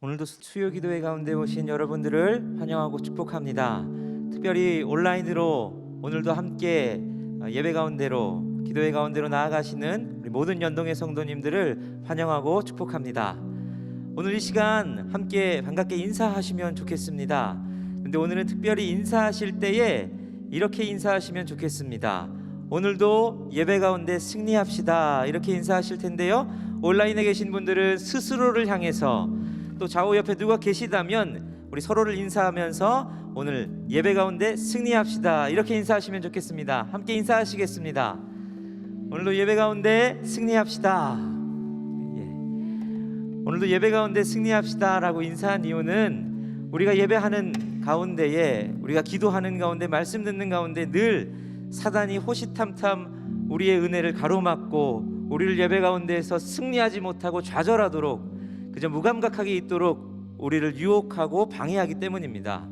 오늘도 수요 기도회 가운데 오신 여러분들을 환영하고 축복합니다. 특별히 온라인으로 오늘도 함께 예배 가운데로 기도회 가운데로 나아가시는 우리 모든 연동의 성도님들을 환영하고 축복합니다. 오늘 이 시간 함께 반갑게 인사하시면 좋겠습니다. 근데 오늘은 특별히 인사하실 때에 이렇게 인사하시면 좋겠습니다. 오늘도 예배 가운데 승리합시다, 이렇게 인사하실 텐데요, 온라인에 계신 분들은 스스로를 향해서, 또 좌우 옆에 누가 계시다면 우리 서로를 인사하면서 오늘 예배 가운데 승리합시다, 이렇게 인사하시면 좋겠습니다. 함께 인사하시겠습니다. 오늘도 예배 가운데 승리합시다. 오늘도 예배 가운데 승리합시다 라고 인사한 이유는 우리가 예배하는 가운데에, 우리가 기도하는 가운데, 말씀 듣는 가운데 늘 사단이 호시탐탐 우리의 은혜를 가로막고 우리를 예배 가운데에서 승리하지 못하고 좌절하도록, 그저 무감각하게 있도록 우리를 유혹하고 방해하기 때문입니다.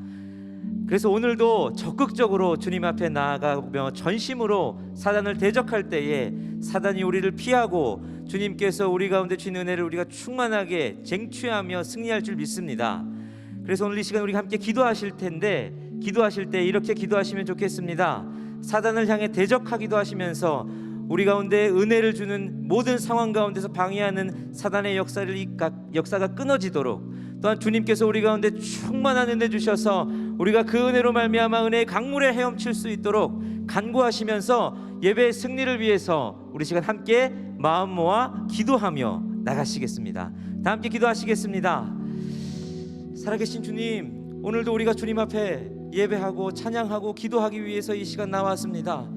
그래서 오늘도 적극적으로 주님 앞에 나아가며 전심으로 사단을 대적할 때에 사단이 우리를 피하고 주님께서 우리 가운데 주신 은혜를 우리가 충만하게 쟁취하며 승리할 줄 믿습니다. 그래서 오늘 이 시간 우리가 함께 기도하실 텐데, 기도하실 때 이렇게 기도하시면 좋겠습니다. 사단을 향해 대적하기도 하시면서 우리 가운데 은혜를 주는 모든 상황 가운데서 방해하는 사단의 역사가 끊어지도록, 또한 주님께서 우리 가운데 충만한 은혜 주셔서 우리가 그 은혜로 말미암아 은혜의 강물에 헤엄칠 수 있도록 간구하시면서 예배의 승리를 위해서 우리 시간 함께 마음 모아 기도하며 나가시겠습니다. 다 함께 기도하시겠습니다. 살아계신 주님, 오늘도 우리가 주님 앞에 예배하고 찬양하고 기도하기 위해서 이 시간 나왔습니다.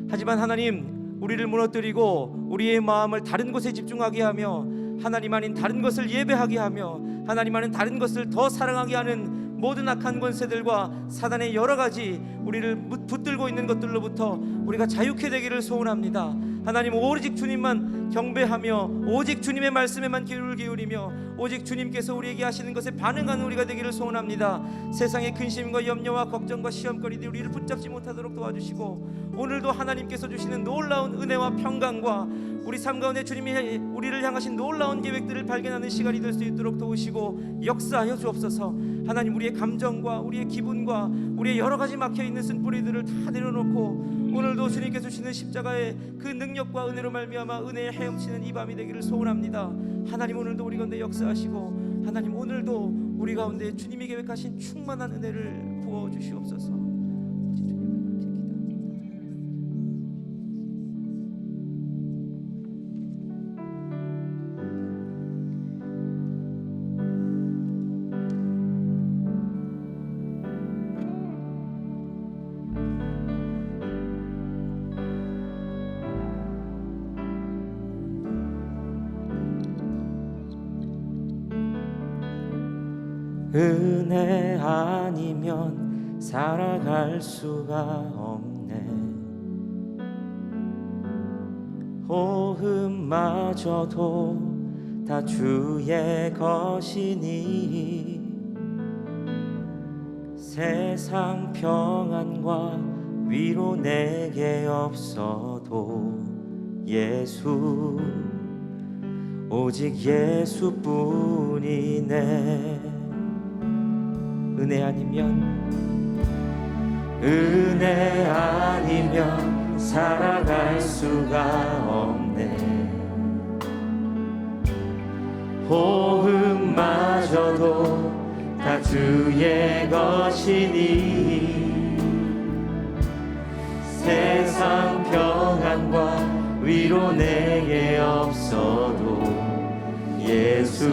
하지만 하나님, 우리를 무너뜨리고 우리의 마음을 다른 곳에 집중하게 하며 하나님 아닌 다른 것을 예배하게 하며 하나님 아닌 다른 것을 더 사랑하게 하는 모든 악한 권세들과 사단의 여러 가지 우리를 붙들고 있는 것들로부터 우리가 자유케 되기를 소원합니다. 하나님, 오직 주님만 경배하며 오직 주님의 말씀에만 귀를 기울이며 오직 주님께서 우리에게 하시는 것에 반응하는 우리가 되기를 소원합니다. 세상의 근심과 염려와 걱정과 시험거리들이 우리를 붙잡지 못하도록 도와주시고, 오늘도 하나님께서 주시는 놀라운 은혜와 평강과 우리 삶 가운데 주님이 우리를 향하신 놀라운 계획들을 발견하는 시간이 될 수 있도록 도우시고 역사하여 주옵소서. 하나님, 우리의 감정과 우리의 기분과 우리의 여러 가지 막혀있는 쓴뿌리들을 다 내려놓고 오늘도 주님께서 주시는 십자가의 그 능력과 은혜로 말미암아 은혜에 헤엄치는 이 밤이 되기를 소원합니다. 하나님, 오늘도 우리 가운데 역사하시고 하나님, 오늘도 우리 가운데 주님이 계획하신 충만한 은혜를 부어주시옵소서. 은혜 아니면 살아갈 수가 없네. 호흡마저도 다 주의 것이니 세상 평안과 위로 내게 없어도 예수, 오직 예수뿐이네. 은혜 아니면 살아갈 수가 없네. 호흡마저도 다 주의 것이니 세상 평안과 위로 내게 없어도 예수,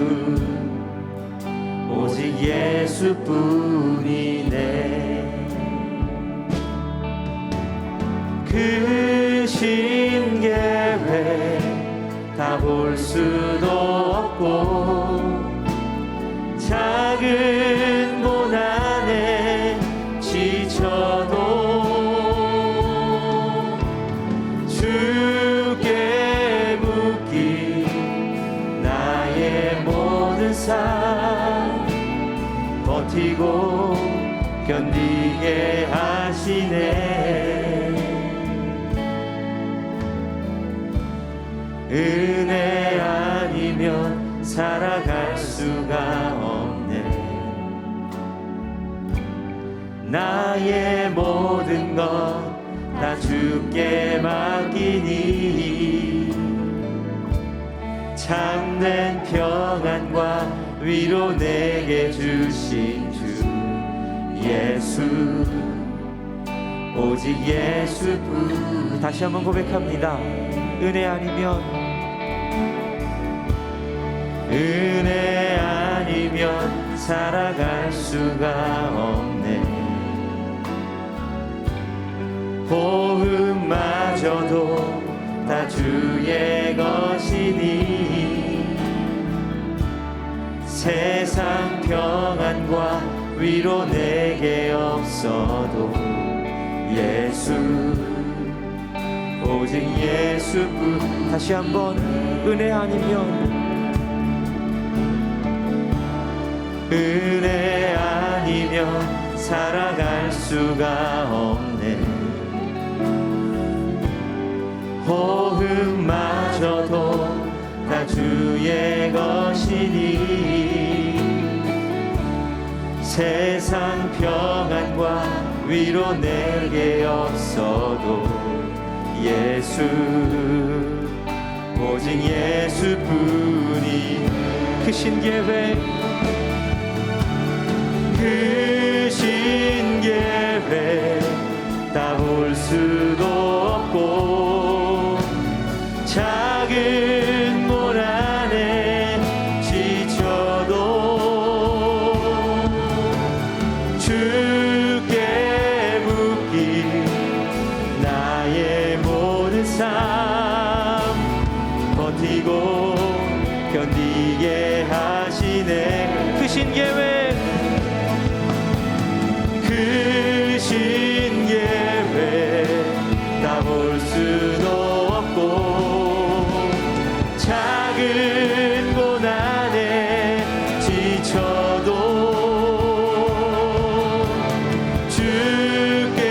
오직 예수뿐이네. 그 신계획 다 볼 수도 없고 작은 고난에 지쳐도 주께 묶인 나의 모든 삶 버티고 견디게 하시네. 은혜 아니면 살아갈 수가 없네. 나의 모든 것 다 주께 맡기니 참된 평안과 위로 내게 주신 주 예수 오직 예수뿐. 다시 한번 고백합니다. 은혜 아니면 살아갈 수가 없네. 호흡마저도 다 주의 것이니 세상 평안과 위로 내게 없어도 예수 오직 예수뿐. 다시 한번 은혜 아니면 살아갈 수가 없네. 호흡마저도 다 주의 것이니 세상 평안과 위로 내게 없어도 예수 오직 예수뿐이. 크신 계획 다 볼 수도 없고 작은 물 안에 지쳐도 주께 묻기 나의 모든 삶 버티고 견디게 하시네. 크신 계획 다 볼 수도 없고 작은 고난에 지쳐도 주께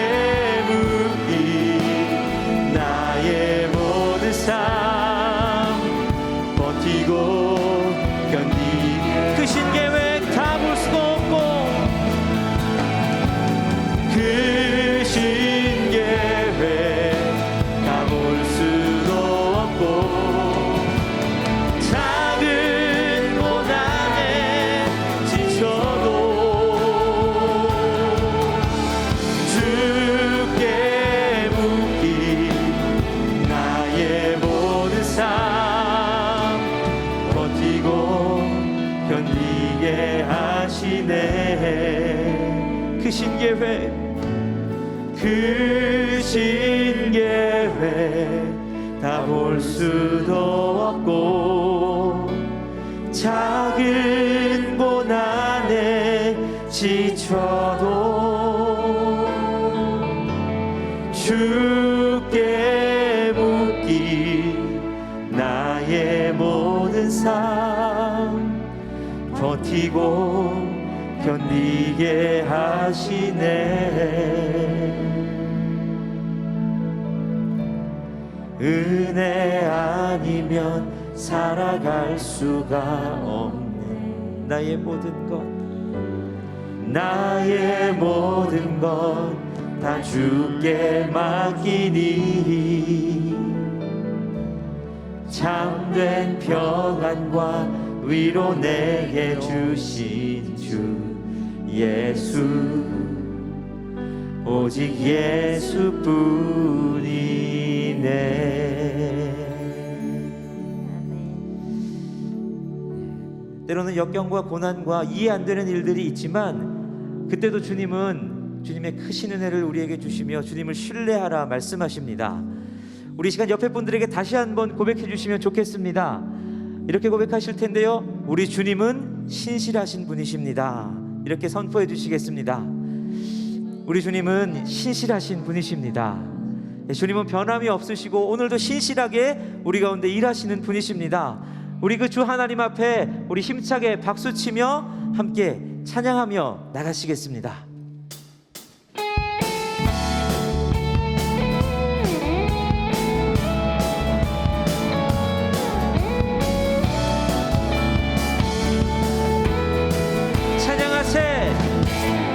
묻기 나의 모든 삶 버티고 견디. 크신 계획 다 볼 수도 없고 크신 계획 다 볼 수도 없고 작은 고난에 지쳐도 주께 묻기 나의 모든 삶 버티고 견디게 하시네. 크신 계획 다 볼 수도 없고 작은 고난에 지쳐도 주께 묻기 나의 모든 삶 버티고 견디게 하시네. 은혜 아니면 살아갈 수가 없네. 나의 모든 것 다 주께 맡기니 참된 평안과 위로 내게 주신 주 예수 오직 예수뿐이네. 때로는 역경과 고난과 이해 안 되는 일들이 있지만 그때도 주님은 주님의 크신 은혜를 우리에게 주시며 주님을 신뢰하라 말씀하십니다. 우리 시간 옆에 분들에게 다시 한번 고백해 주시면 좋겠습니다. 이렇게 고백하실 텐데요, 우리 주님은 신실하신 분이십니다. 이렇게 선포해 주시겠습니다. 우리 주님은 신실하신 분이십니다. 주님은 변함이 없으시고 오늘도 신실하게 우리 가운데 일하시는 분이십니다. 우리 그 주 하나님 앞에 우리 힘차게 박수치며 함께 찬양하며 나가시겠습니다.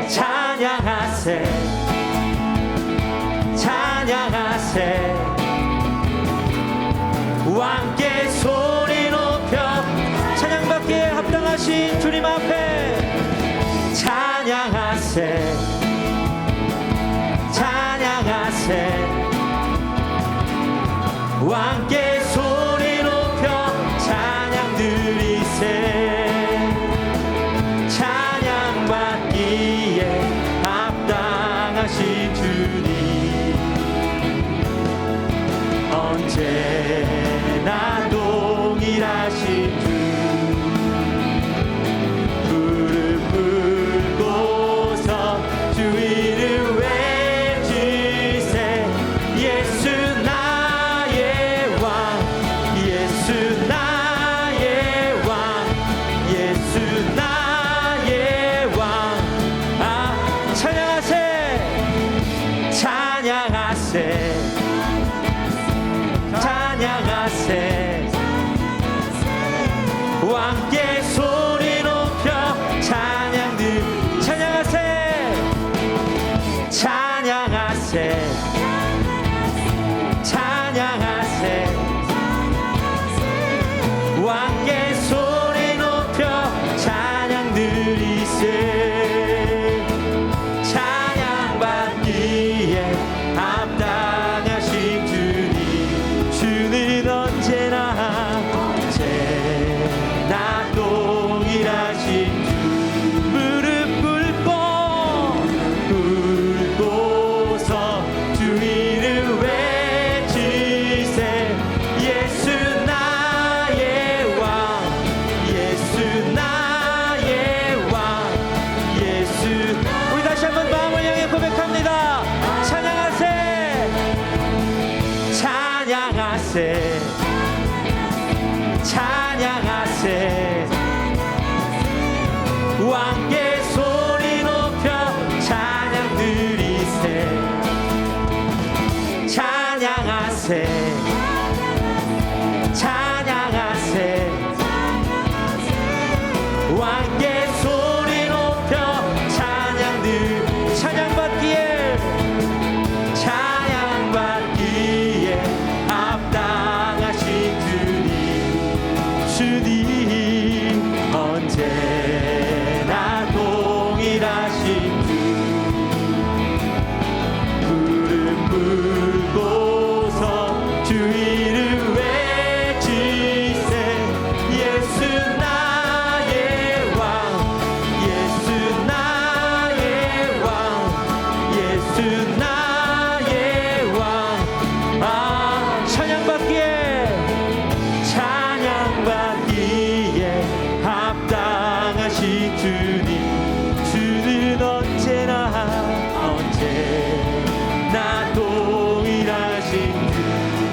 찬양하세 전능하신 주님 앞에 찬양하세 찬양하세 왕께 소리 높여 찬양 드리세 찬양받기에 합당하신 주님 언제나 동일하신 주 무릎 꿇고서 주 이름 외치세 예수 나의 왕 예수 나의 왕 예수 나의 왕 찬양하세 찬양하세 찬양하세 왕께 소리 높여 찬양들 찬양하세 찬양하세 찬양하세 왕께 소리 높여 찬양 드리세 찬양받기에 합당하신 주님 주는 언제나 동일하신 주 무릎 꿇고서 주 이름 외치세 예수 나의 왕 예수 나의 왕 예수 우리 다시 한번 마음을 향해 고백합니다 찬양하세 찬양하세 찬양하세 왕께 소리 높여 찬양 드리세 찬양하세 찬양하세 왕께 소리 높여 찬양 찬양받기에 찬양받기에 합당하신 주님 언제나 동일하신 주 무릎 꿇고서 주 이름 외치세 예수 나의 왕 예수 나의 왕 예수 나의 왕 찬양받기에 합당하신 주님 주는 언제나 동일하신 주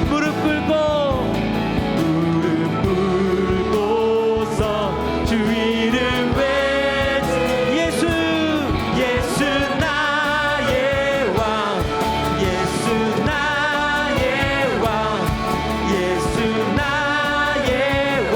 무릎 꿇고서 주 이름 외치 예수 예수 나의 왕 예수 나의 왕 예수 나의 왕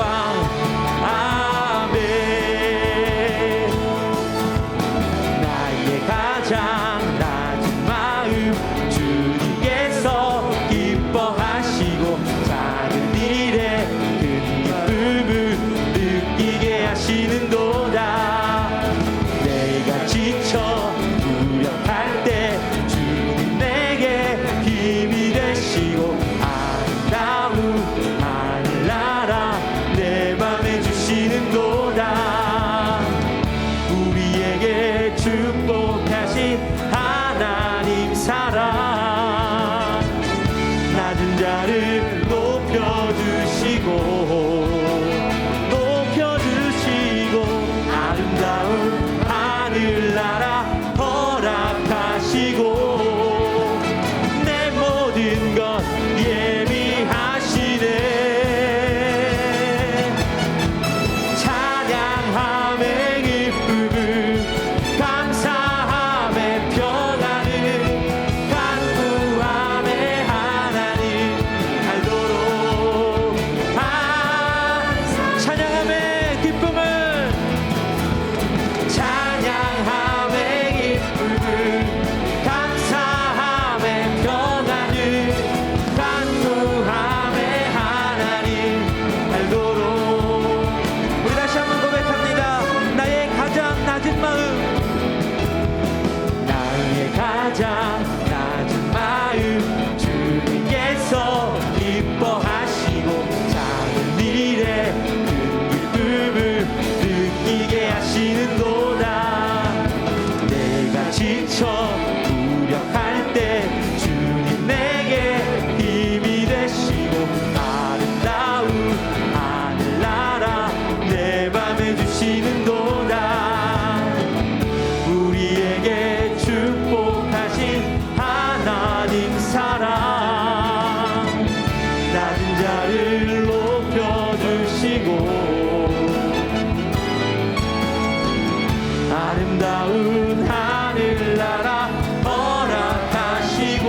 아름다운 하늘나라 허락하시고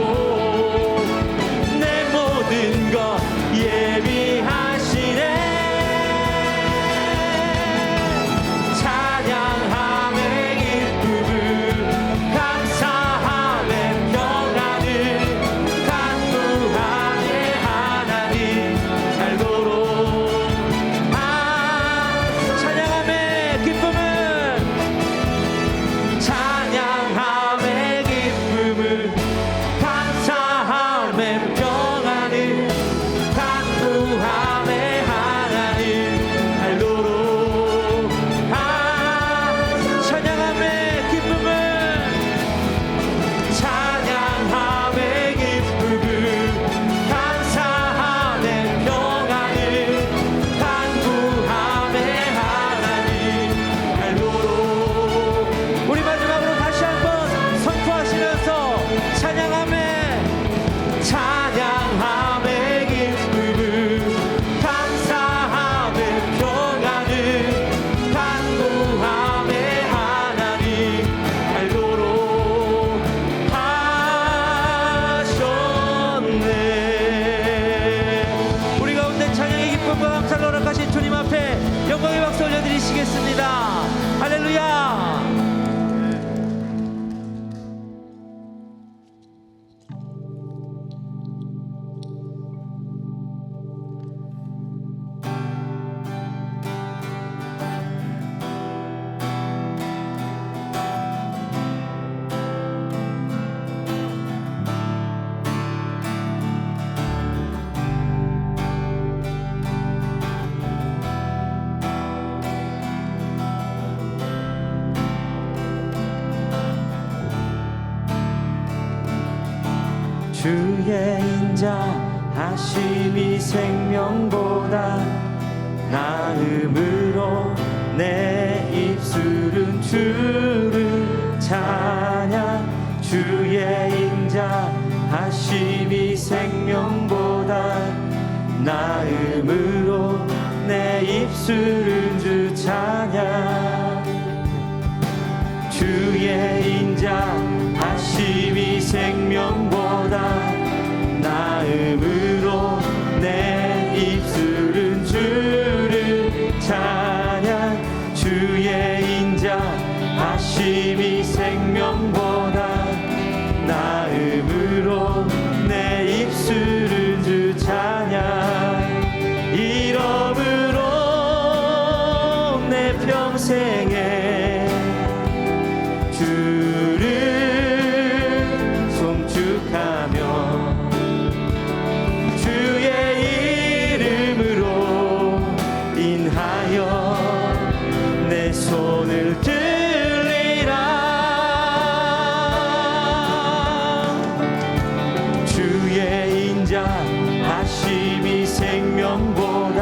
내 모든 것 예비하시네. 찬양함의 기쁨을 감사함의 평안을 간구하네 하나님 알도록. 찬양함의 기쁨을 찬양함의 기쁨을 감사함의 평안을 간구함의 하나님 알도록. 찬양함의 기쁨을 찬양함의 기쁨을 감사함의 평안을 간구함의 하나님 알도록. 우리 마지막으로 다시 한번 선포하시면서 찬양함의 기쁨을 감사함의 평안을 간구함의 하나님 알도록 하셨네. 우리 가운데 찬양의 기쁨과 감사를 허락하신 주님 앞에 영광의 박수 올려드리시겠습니다. 할렐루야. 주의 인자하심이 생명보다 나음으로 내 입술은 주를 찬양. 주의 인자하심이 생명보다 나음으로 내 입술은 주 찬양. 주의 인자하심이 생명보다 나음으로 내 입술은 주를 찬양. 주의 인자하심이 생명보다 나음으로 내 입술은 주 찬양. 이러므로 내 평생에 주를 송축하며 주의 이름으로 인하여 내 손을 들리라. 주의 인자하심이 생명보다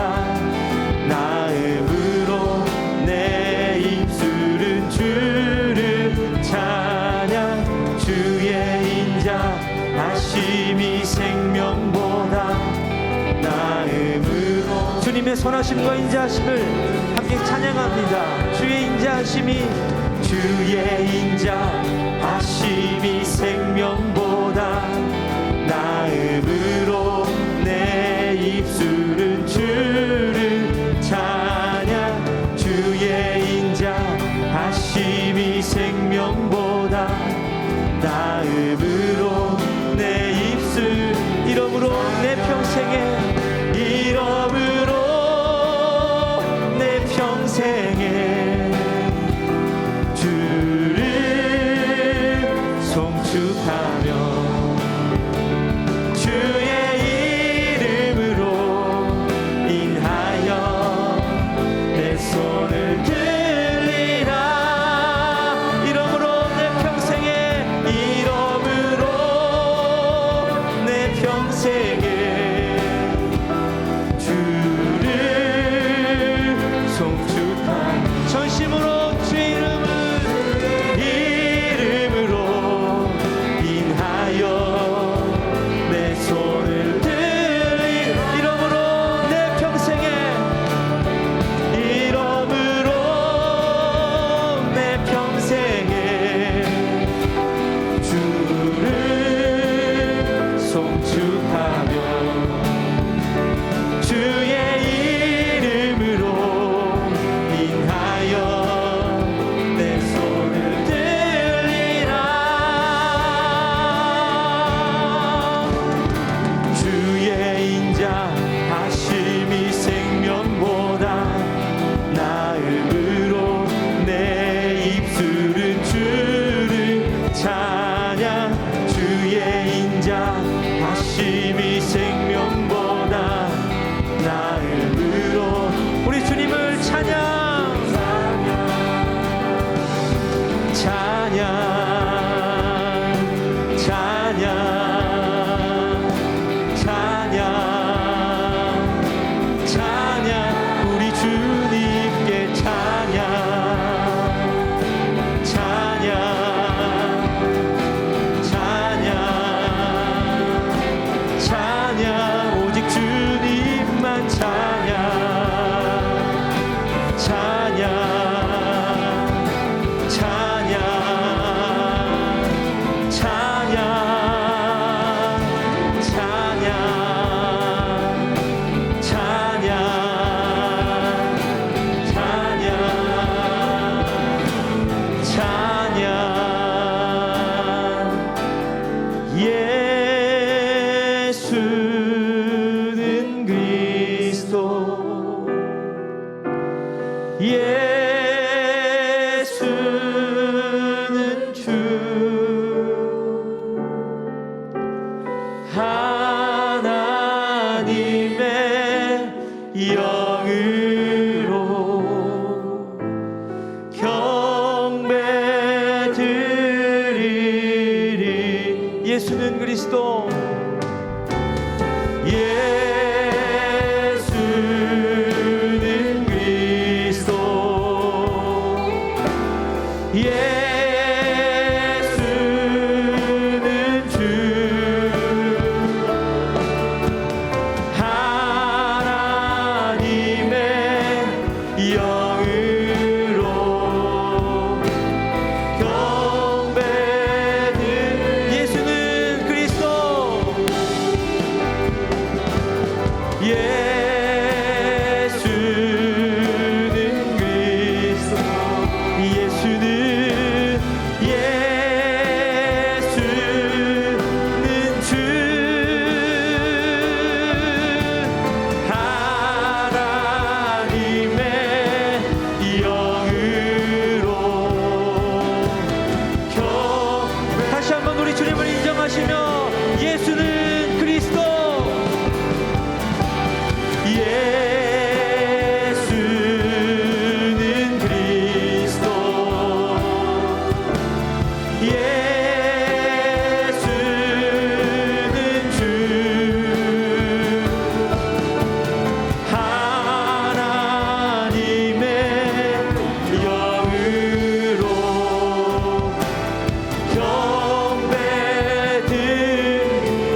나음으로 내 입술은 주를 찬양. 주의 인자하심이 생명보다 나음으로. 주님의 선하심과 인자하심을 함께 찬양합니다. 주의 인자하심이 생명보다 나음으로 내 입술은 주를 찬양. 주의 인자하심이 생명보다 나음으로 내 입술. 이러므로 내 평생에 주를 예수는 그리스도. 예수는 그리스도. 예수는 주. 하나님의 영으로 경배는 예수는 그리스도. 예수는 그리스도. 예수는 주. 하나님의 영으로 다시 한번 우리 주님을 인정하시며 예수는 그리스도. 예수는 그리스도. 예수는 주. 하나님의 영으로 경배든.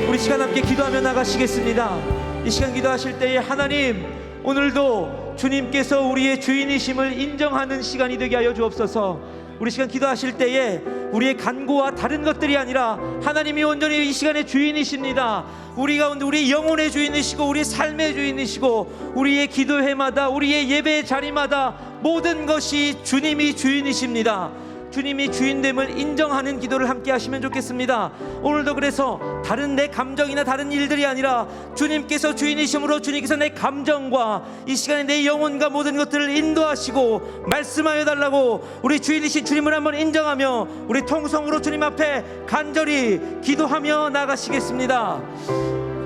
우리 시간 함께 기도하며 나가시겠습니다. 이 시간 기도하실 때에 하나님, 오늘도 주님께서 우리의 주인이심을 인정하는 시간이 되게 하여 주옵소서. 우리 시간 기도하실 때에 우리의 간구와 다른 것들이 아니라 하나님이 온전히 이 시간의 주인이십니다. 우리 가운데 우리의 영혼의 주인이시고 우리의 삶의 주인이시고 우리의 기도회마다 우리의 예배의 자리마다 모든 것이 주님이 주인이십니다. 주님이 주인됨을 인정하는 기도를 함께 하시면 좋겠습니다. 오늘도 그래서 다른 내 감정이나 다른 일들이 아니라 주님께서 주인이심으로 주님께서 내 감정과 이 시간에 내 영혼과 모든 것들을 인도하시고 말씀하여 달라고 우리 주인이신 주님을 한번 인정하며 우리 통성으로 주님 앞에 간절히 기도하며 나가시겠습니다.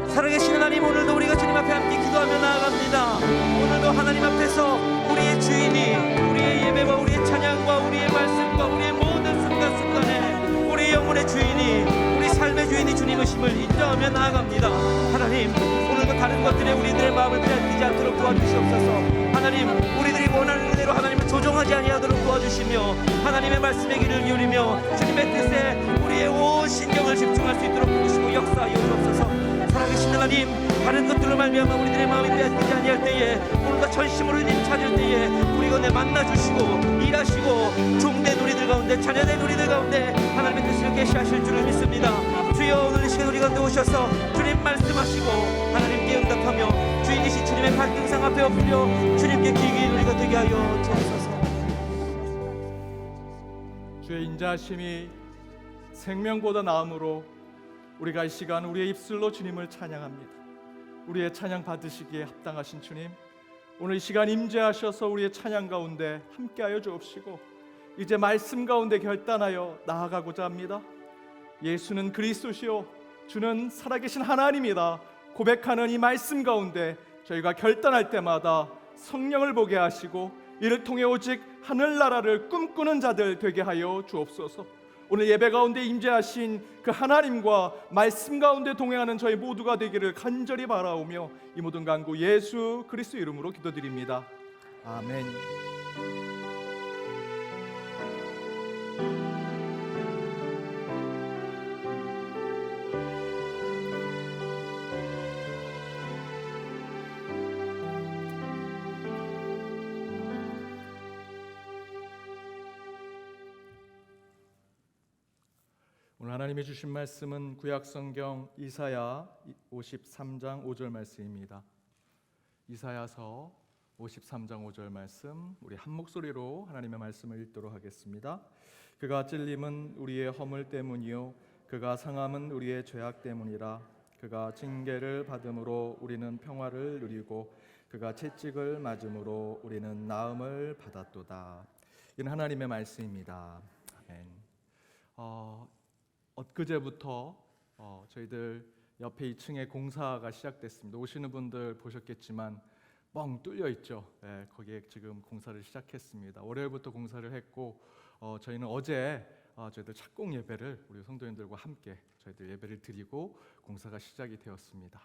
살아계신 하나님, 오늘도 우리가 주님 앞에 함께 기도하며 나아갑니다. 오늘도 하나님 앞에서 우리의 주인이 우리의 예배와 우리의 찬양과 우리의 말씀과 우리의 모든 순간순간에 우리의 영혼의 주인이 우리 삶의 주인이 주님이심을 인정하며 나아갑니다. 하나님, 오늘도 다른 것들에 우리들의 마음을 빼앗기지 않도록 도와주시옵소서. 하나님, 우리들이 원하는 은혜로 하나님을 조종하지 아니하도록 도와주시며 하나님의 말씀에 귀를 기울이며 주님의 뜻에 우리의 온 신경을 집중할 수 있도록 도우시고 역사하여 주옵소서. 살아계신 하나님, 다른 것들로 말미암아 우리들의 마음이 빼앗기지 아니할 때에 오늘도 전심으로 주님 찾을 때에 우리 가운데 만나주시고 일하시고 종된 우리들 가운데 자녀된 우리들 가운데 하나님의 뜻을 계시하실 줄을 믿습니다. 주여, 오늘 이 시간 우리 가운데 오셔서 주님 말씀하시고 하나님께 응답하며 주인이신 주님의 발등상 앞에 엎드려 주님께 귀 우리가 되게 하여 주옵소서. 주의 인자하심이 생명보다 나음으로 우리가 이 시간 우리의 입술로 주님을 찬양합니다. 우리의 찬양 받으시기에 합당하신 주님, 오늘 이 시간 임재하셔서 우리의 찬양 가운데 함께하여 주옵시고 이제 말씀 가운데 결단하여 나아가고자 합니다. 예수는 그리스도시요 주는 살아계신 하나님이다 고백하는 이 말씀 가운데 저희가 결단할 때마다 성령을 보게 하시고 이를 통해 오직 하늘나라를 꿈꾸는 자들 되게 하여 주옵소서. 오늘 예배 가운데 임재하신 그 하나님과 말씀 가운데 동행하는 저희 모두가 되기를 간절히 바라오며 이 모든 간구 예수 그리스도 이름으로 기도드립니다. 아멘. 오늘 하나님이 주신 말씀은 구약성경 이사야 53장 5절 말씀입니다. 이사야서 53장 5절 말씀, 우리 한 목소리로 하나님의 말씀을 읽도록 하겠습니다. 그가 찔림은 우리의 허물 때문이요 그가 상함은 우리의 죄악 때문이라. 그가 징계를 받음으로 우리는 평화를 누리고 그가 채찍을 맞음으로 우리는 나음을 받았도다. 이는 하나님의 말씀입니다. 아멘. 엊그제부터 저희들 옆에 2층에 공사가 시작됐습니다. 오시는 분들 보셨겠지만 뻥 뚫려 있죠. 네, 거기에 지금 공사를 시작했습니다. 월요일부터 공사를 했고 저희는 어제 저희들 착공 예배를 우리 성도님들과 함께 저희들 예배를 드리고 공사가 시작이 되었습니다.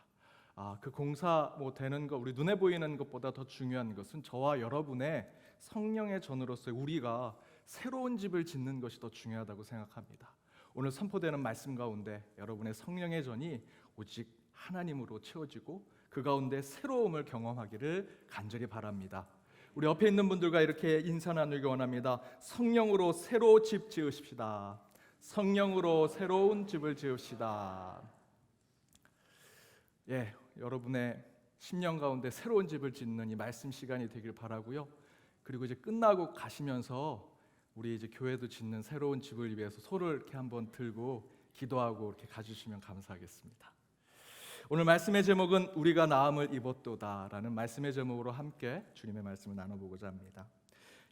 그 공사 되는 거, 우리 눈에 보이는 것보다 더 중요한 것은 저와 여러분의 성령의 전으로서 우리가 새로운 집을 짓는 것이 더 중요하다고 생각합니다. 오늘 선포되는 말씀 가운데 여러분의 성령의 전이 오직 하나님으로 채워지고 그 가운데 새로움을 경험하기를 간절히 바랍니다. 우리 옆에 있는 분들과 이렇게 인사 나누기 원합니다. 성령으로 새로 집 지으십시다. 성령으로 새로운 집을 지읍시다. 여러분의 10년 가운데 새로운 집을 짓는 이 말씀 시간이 되길 바라고요. 그리고 이제 끝나고 가시면서 우리 이제 교회도 짓는 새로운 집을 위해서 손을 이렇게 한번 들고 기도하고 이렇게 가주시면 감사하겠습니다. 오늘 말씀의 제목은 우리가 나음을 입었도다라는 말씀의 제목으로 함께 주님의 말씀을 나눠보고자 합니다.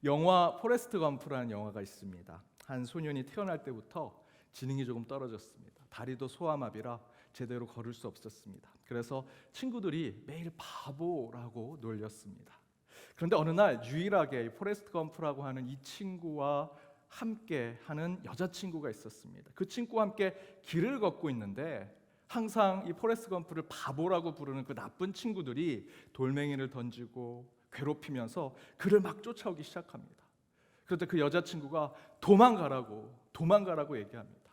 영화 포레스트 검프라는 영화가 있습니다. 한 소년이 태어날 때부터 지능이 조금 떨어졌습니다. 다리도 소아마비라 제대로 걸을 수 없었습니다. 그래서 친구들이 매일 바보라고 놀렸습니다. 그런데 어느 날 유일하게 포레스트 검프라고 하는 이 친구와 함께 하는 여자친구가 있었습니다. 그 친구와 함께 길을 걷고 있는데 항상 이 포레스트 검프를 바보라고 부르는 그 나쁜 친구들이 돌멩이를 던지고 괴롭히면서 그를 막 쫓아오기 시작합니다. 그런데 그 여자친구가 도망가라고 얘기합니다.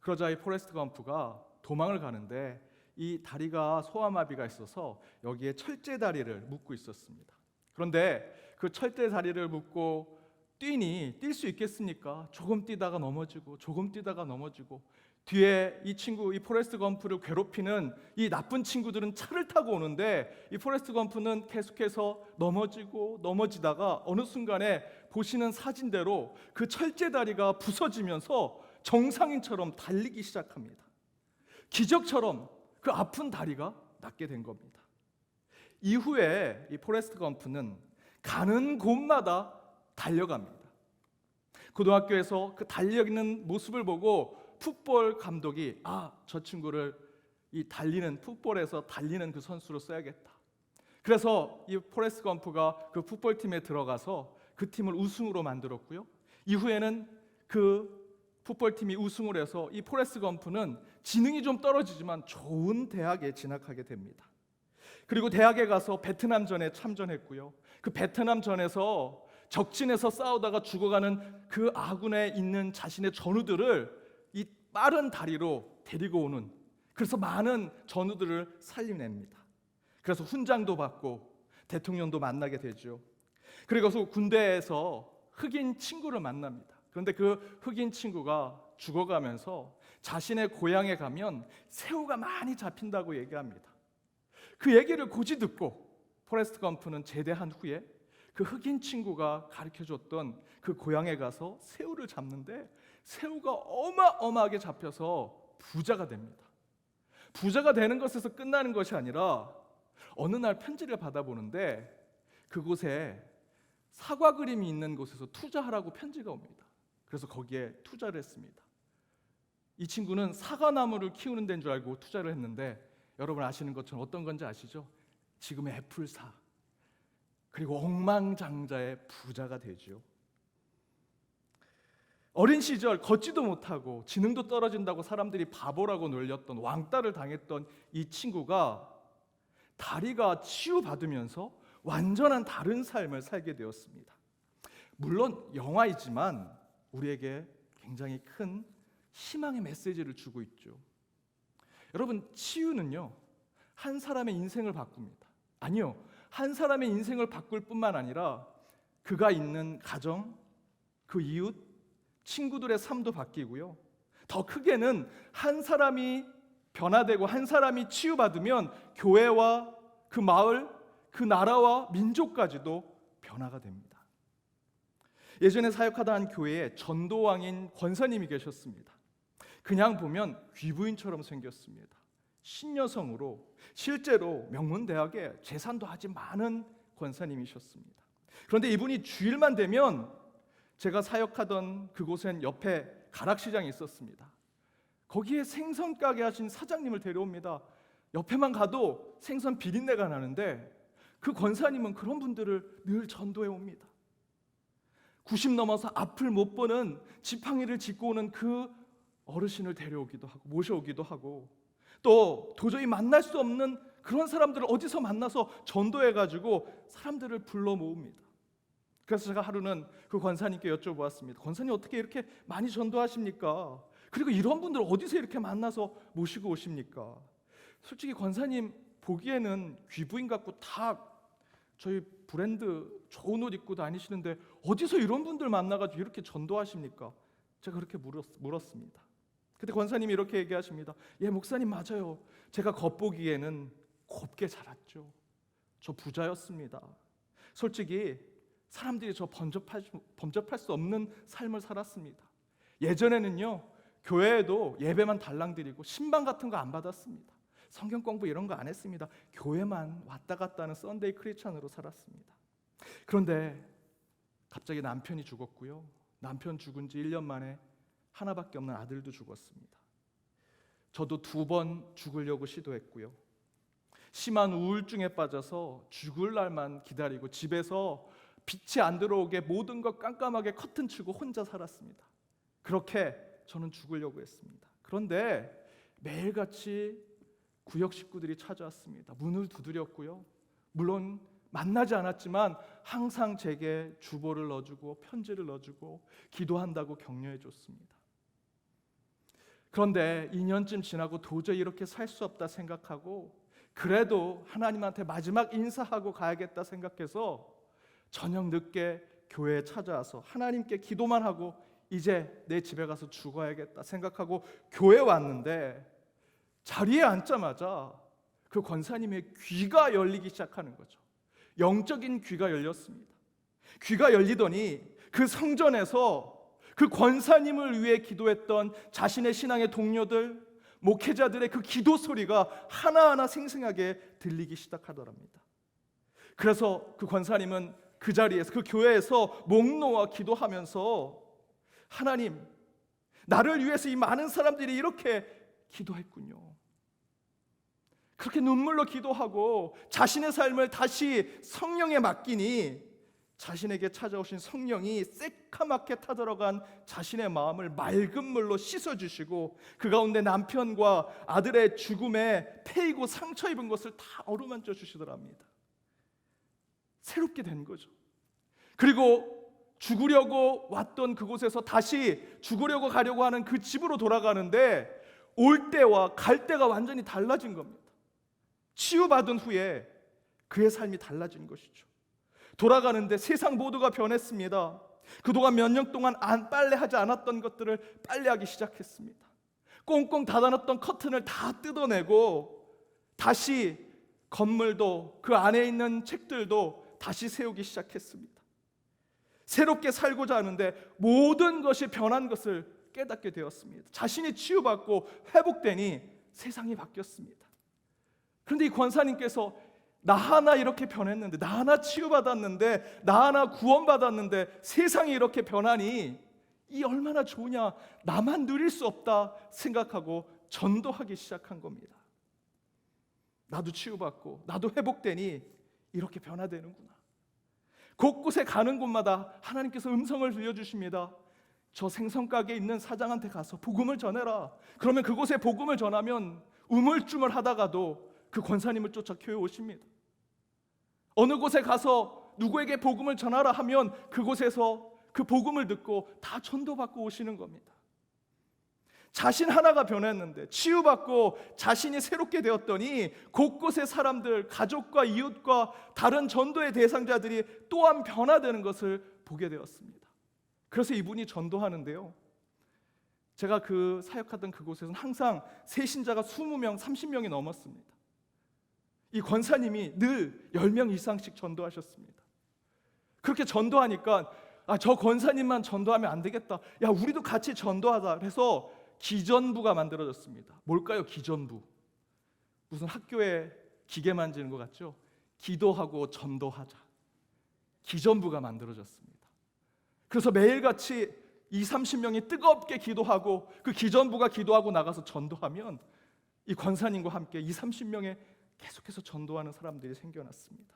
그러자 이 포레스트 검프가 도망을 가는데 이 다리가 소아마비가 있어서 여기에 철제 다리를 묶고 있었습니다. 그런데 그 철제 다리를 묶고 뛸 수 있겠습니까? 조금 뛰다가 넘어지고 뒤에 이 친구, 이 포레스트 검프를 괴롭히는 이 나쁜 친구들은 차를 타고 오는데 이 포레스트 검프는 계속해서 넘어지다가 어느 순간에 보시는 사진대로 그 철제 다리가 부서지면서 정상인처럼 달리기 시작합니다. 기적처럼 그 아픈 다리가 낫게 된 겁니다. 이후에 이 포레스트 검프는 가는 곳마다 달려갑니다. 고등학교에서 그 달리는 모습을 보고 풋볼 감독이 저 친구를 이 풋볼에서 달리는 그 선수로 써야겠다. 그래서 이 포레스트 검프가 그 풋볼팀에 들어가서 그 팀을 우승으로 만들었고요. 이후에는 그 풋볼팀이 우승을 해서 이 포레스트 검프는 지능이 좀 떨어지지만 좋은 대학에 진학하게 됩니다. 그리고 대학에 가서 베트남전에 참전했고요. 그 베트남전에서 적진에서 싸우다가 죽어가는 그 아군에 있는 자신의 전우들을 이 빠른 다리로 데리고 오는, 그래서 많은 전우들을 살려냅니다. 그래서 훈장도 받고 대통령도 만나게 되죠. 그리고 군대에서 흑인 친구를 만납니다. 그런데 그 흑인 친구가 죽어가면서 자신의 고향에 가면 새우가 많이 잡힌다고 얘기합니다. 그 얘기를 고지 듣고 포레스트 검프는 제대한 후에 그 흑인 친구가 가르쳐줬던 그 고향에 가서 새우를 잡는데 새우가 어마어마하게 잡혀서 부자가 됩니다. 부자가 되는 것에서 끝나는 것이 아니라 어느 날 편지를 받아보는데 그곳에 사과 그림이 있는 곳에서 투자하라고 편지가 옵니다. 그래서 거기에 투자를 했습니다. 이 친구는 사과나무를 키우는 데인 줄 알고 투자를 했는데 여러분 아시는 것처럼 어떤 건지 아시죠? 지금의 애플사, 그리고 억만장자의 부자가 되죠. 어린 시절 걷지도 못하고 지능도 떨어진다고 사람들이 바보라고 놀렸던, 왕따를 당했던 이 친구가 다리가 치유받으면서 완전한 다른 삶을 살게 되었습니다. 물론 영화이지만 우리에게 굉장히 큰 희망의 메시지를 주고 있죠. 여러분, 치유는요 한 사람의 인생을 바꿉니다. 아니요, 한 사람의 인생을 바꿀 뿐만 아니라 그가 있는 가정, 그 이웃, 친구들의 삶도 바뀌고요. 더 크게는 한 사람이 변화되고 한 사람이 치유받으면 교회와 그 마을, 그 나라와 민족까지도 변화가 됩니다. 예전에 사역하던 한 교회에 전도왕인 권사님이 계셨습니다. 그냥 보면 귀부인처럼 생겼습니다. 신여성으로 실제로 명문대학에 재산도 아주 많은 권사님이셨습니다. 그런데 이분이 주일만 되면 제가 사역하던 그곳엔 옆에 가락시장이 있었습니다. 거기에 생선 가게 하신 사장님을 데려옵니다. 옆에만 가도 생선 비린내가 나는데 그 권사님은 그런 분들을 늘 전도해 옵니다. 90 넘어서 앞을 못 보는 지팡이를 짚고 오는 그 어르신을 데려오기도 하고 모셔오기도 하고, 또 도저히 만날 수 없는 그런 사람들을 어디서 만나서 전도해가지고 사람들을 불러 모읍니다. 그래서 제가 하루는 그 권사님께 여쭤보았습니다. 권사님, 어떻게 이렇게 많이 전도하십니까? 그리고 이런 분들 어디서 이렇게 만나서 모시고 오십니까? 솔직히 권사님 보기에는 귀부인 같고 다 저희 브랜드 좋은 옷 입고 다니시는데 어디서 이런 분들 만나가지고 이렇게 전도하십니까? 제가 그렇게 물었습니다. 그때 권사님이 이렇게 얘기하십니다. 예, 목사님 맞아요. 제가 겉보기에는 곱게 자랐죠. 저 부자였습니다. 솔직히 사람들이 저 범접할 수 없는 삶을 살았습니다. 예전에는요, 교회에도 예배만 달랑 드리고 신방 같은 거 안 받았습니다. 성경 공부 이런 거 안 했습니다. 교회만 왔다 갔다 하는 썬데이 크리스찬으로 살았습니다. 그런데 갑자기 남편이 죽었고요. 남편 죽은 지 1년 만에 하나밖에 없는 아들도 죽었습니다. 저도 2번 죽으려고 시도했고요. 심한 우울증에 빠져서 죽을 날만 기다리고 집에서 빛이 안 들어오게 모든 것 깜깜하게 커튼 치고 혼자 살았습니다. 그렇게 저는 죽으려고 했습니다. 그런데 매일같이 구역 식구들이 찾아왔습니다. 문을 두드렸고요. 물론 만나지 않았지만 항상 제게 주보를 넣어주고 편지를 넣어주고 기도한다고 격려해 줬습니다. 그런데 2년쯤 지나고 도저히 이렇게 살 수 없다 생각하고, 그래도 하나님한테 마지막 인사하고 가야겠다 생각해서 저녁 늦게 교회에 찾아와서 하나님께 기도만 하고 이제 내 집에 가서 죽어야겠다 생각하고 교회에 왔는데, 자리에 앉자마자 그 권사님의 귀가 열리기 시작하는 거죠. 영적인 귀가 열렸습니다. 귀가 열리더니 그 성전에서 그 권사님을 위해 기도했던 자신의 신앙의 동료들, 목회자들의 그 기도 소리가 하나하나 생생하게 들리기 시작하더랍니다. 그래서 그 권사님은 그 자리에서, 그 교회에서 목 놓아 기도하면서, 하나님, 나를 위해서 이 많은 사람들이 이렇게 기도했군요. 그렇게 눈물로 기도하고 자신의 삶을 다시 성령에 맡기니 자신에게 찾아오신 성령이 새카맣게 타들어간 자신의 마음을 맑은 물로 씻어주시고, 그 가운데 남편과 아들의 죽음에 패이고 상처 입은 것을 다 어루만져 주시더랍니다. 새롭게 된 거죠. 그리고 죽으려고 왔던 그곳에서 다시 죽으려고 가려고 하는 그 집으로 돌아가는데, 올 때와 갈 때가 완전히 달라진 겁니다. 치유받은 후에 그의 삶이 달라진 것이죠. 돌아가는데 세상 모두가 변했습니다. 그동안 몇 년 동안 빨래하지 않았던 것들을 빨래하기 시작했습니다. 꽁꽁 닫아놨던 커튼을 다 뜯어내고 다시 건물도 그 안에 있는 책들도 다시 세우기 시작했습니다. 새롭게 살고자 하는데 모든 것이 변한 것을 깨닫게 되었습니다. 자신이 치유받고 회복되니 세상이 바뀌었습니다. 그런데 이 권사님께서 나 하나 이렇게 변했는데, 나 하나 치유받았는데, 나 하나 구원받았는데 세상이 이렇게 변하니 이 얼마나 좋으냐, 나만 누릴 수 없다 생각하고 전도하기 시작한 겁니다. 나도 치유받고 나도 회복되니 이렇게 변화되는구나. 곳곳에 가는 곳마다 하나님께서 음성을 들려주십니다. 저 생선가게에 있는 사장한테 가서 복음을 전해라. 그러면 그곳에 복음을 전하면 우물쭈물 하다가도 그 권사님을 쫓아 교회 오십니다. 어느 곳에 가서 누구에게 복음을 전하라 하면 그곳에서 그 복음을 듣고 다 전도받고 오시는 겁니다. 자신 하나가 변했는데, 치유받고 자신이 새롭게 되었더니 곳곳의 사람들, 가족과 이웃과 다른 전도의 대상자들이 또한 변화되는 것을 보게 되었습니다. 그래서 이분이 전도하는데요, 제가 그 사역하던 그곳에서는 항상 새신자가 20명, 30명이 넘었습니다. 이 권사님이 늘 10명 이상씩 전도하셨습니다. 그렇게 전도하니까 저 권사님만 전도하면 안 되겠다, 야 우리도 같이 전도하자 해서 기전부가 만들어졌습니다. 뭘까요? 기전부. 무슨 학교에 기계 만지는 것 같죠? 기도하고 전도하자. 기전부가 만들어졌습니다. 그래서 매일같이 20-30명이 뜨겁게 기도하고 그 기전부가 기도하고 나가서 전도하면 이 권사님과 함께 20-30명의 계속해서 전도하는 사람들이 생겨났습니다.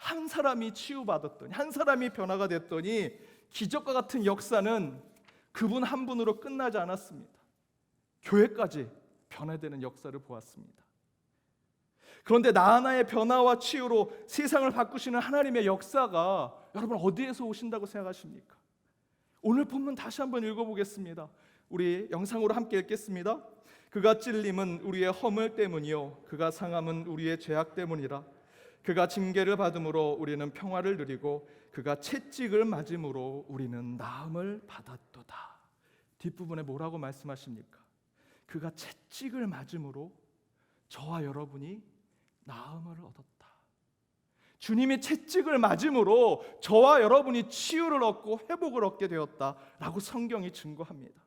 한 사람이 치유받았더니, 한 사람이 변화가 됐더니 기적과 같은 역사는 그분 한 분으로 끝나지 않았습니다. 교회까지 변화되는 역사를 보았습니다. 그런데 나 하나의 변화와 치유로 세상을 바꾸시는 하나님의 역사가 여러분 어디에서 오신다고 생각하십니까? 오늘 본문 다시 한번 읽어보겠습니다. 우리 영상으로 함께 읽겠습니다. 그가 찔림은 우리의 허물 때문이요 그가 상함은 우리의 죄악 때문이라. 그가 징계를 받음으로 우리는 평화를 누리고 그가 채찍을 맞음으로 우리는 나음을 받았도다. 뒷부분에 뭐라고 말씀하십니까? 그가 채찍을 맞음으로 저와 여러분이 나음을 얻었다. 주님이 채찍을 맞음으로 저와 여러분이 치유를 얻고 회복을 얻게 되었다라고 성경이 증거합니다.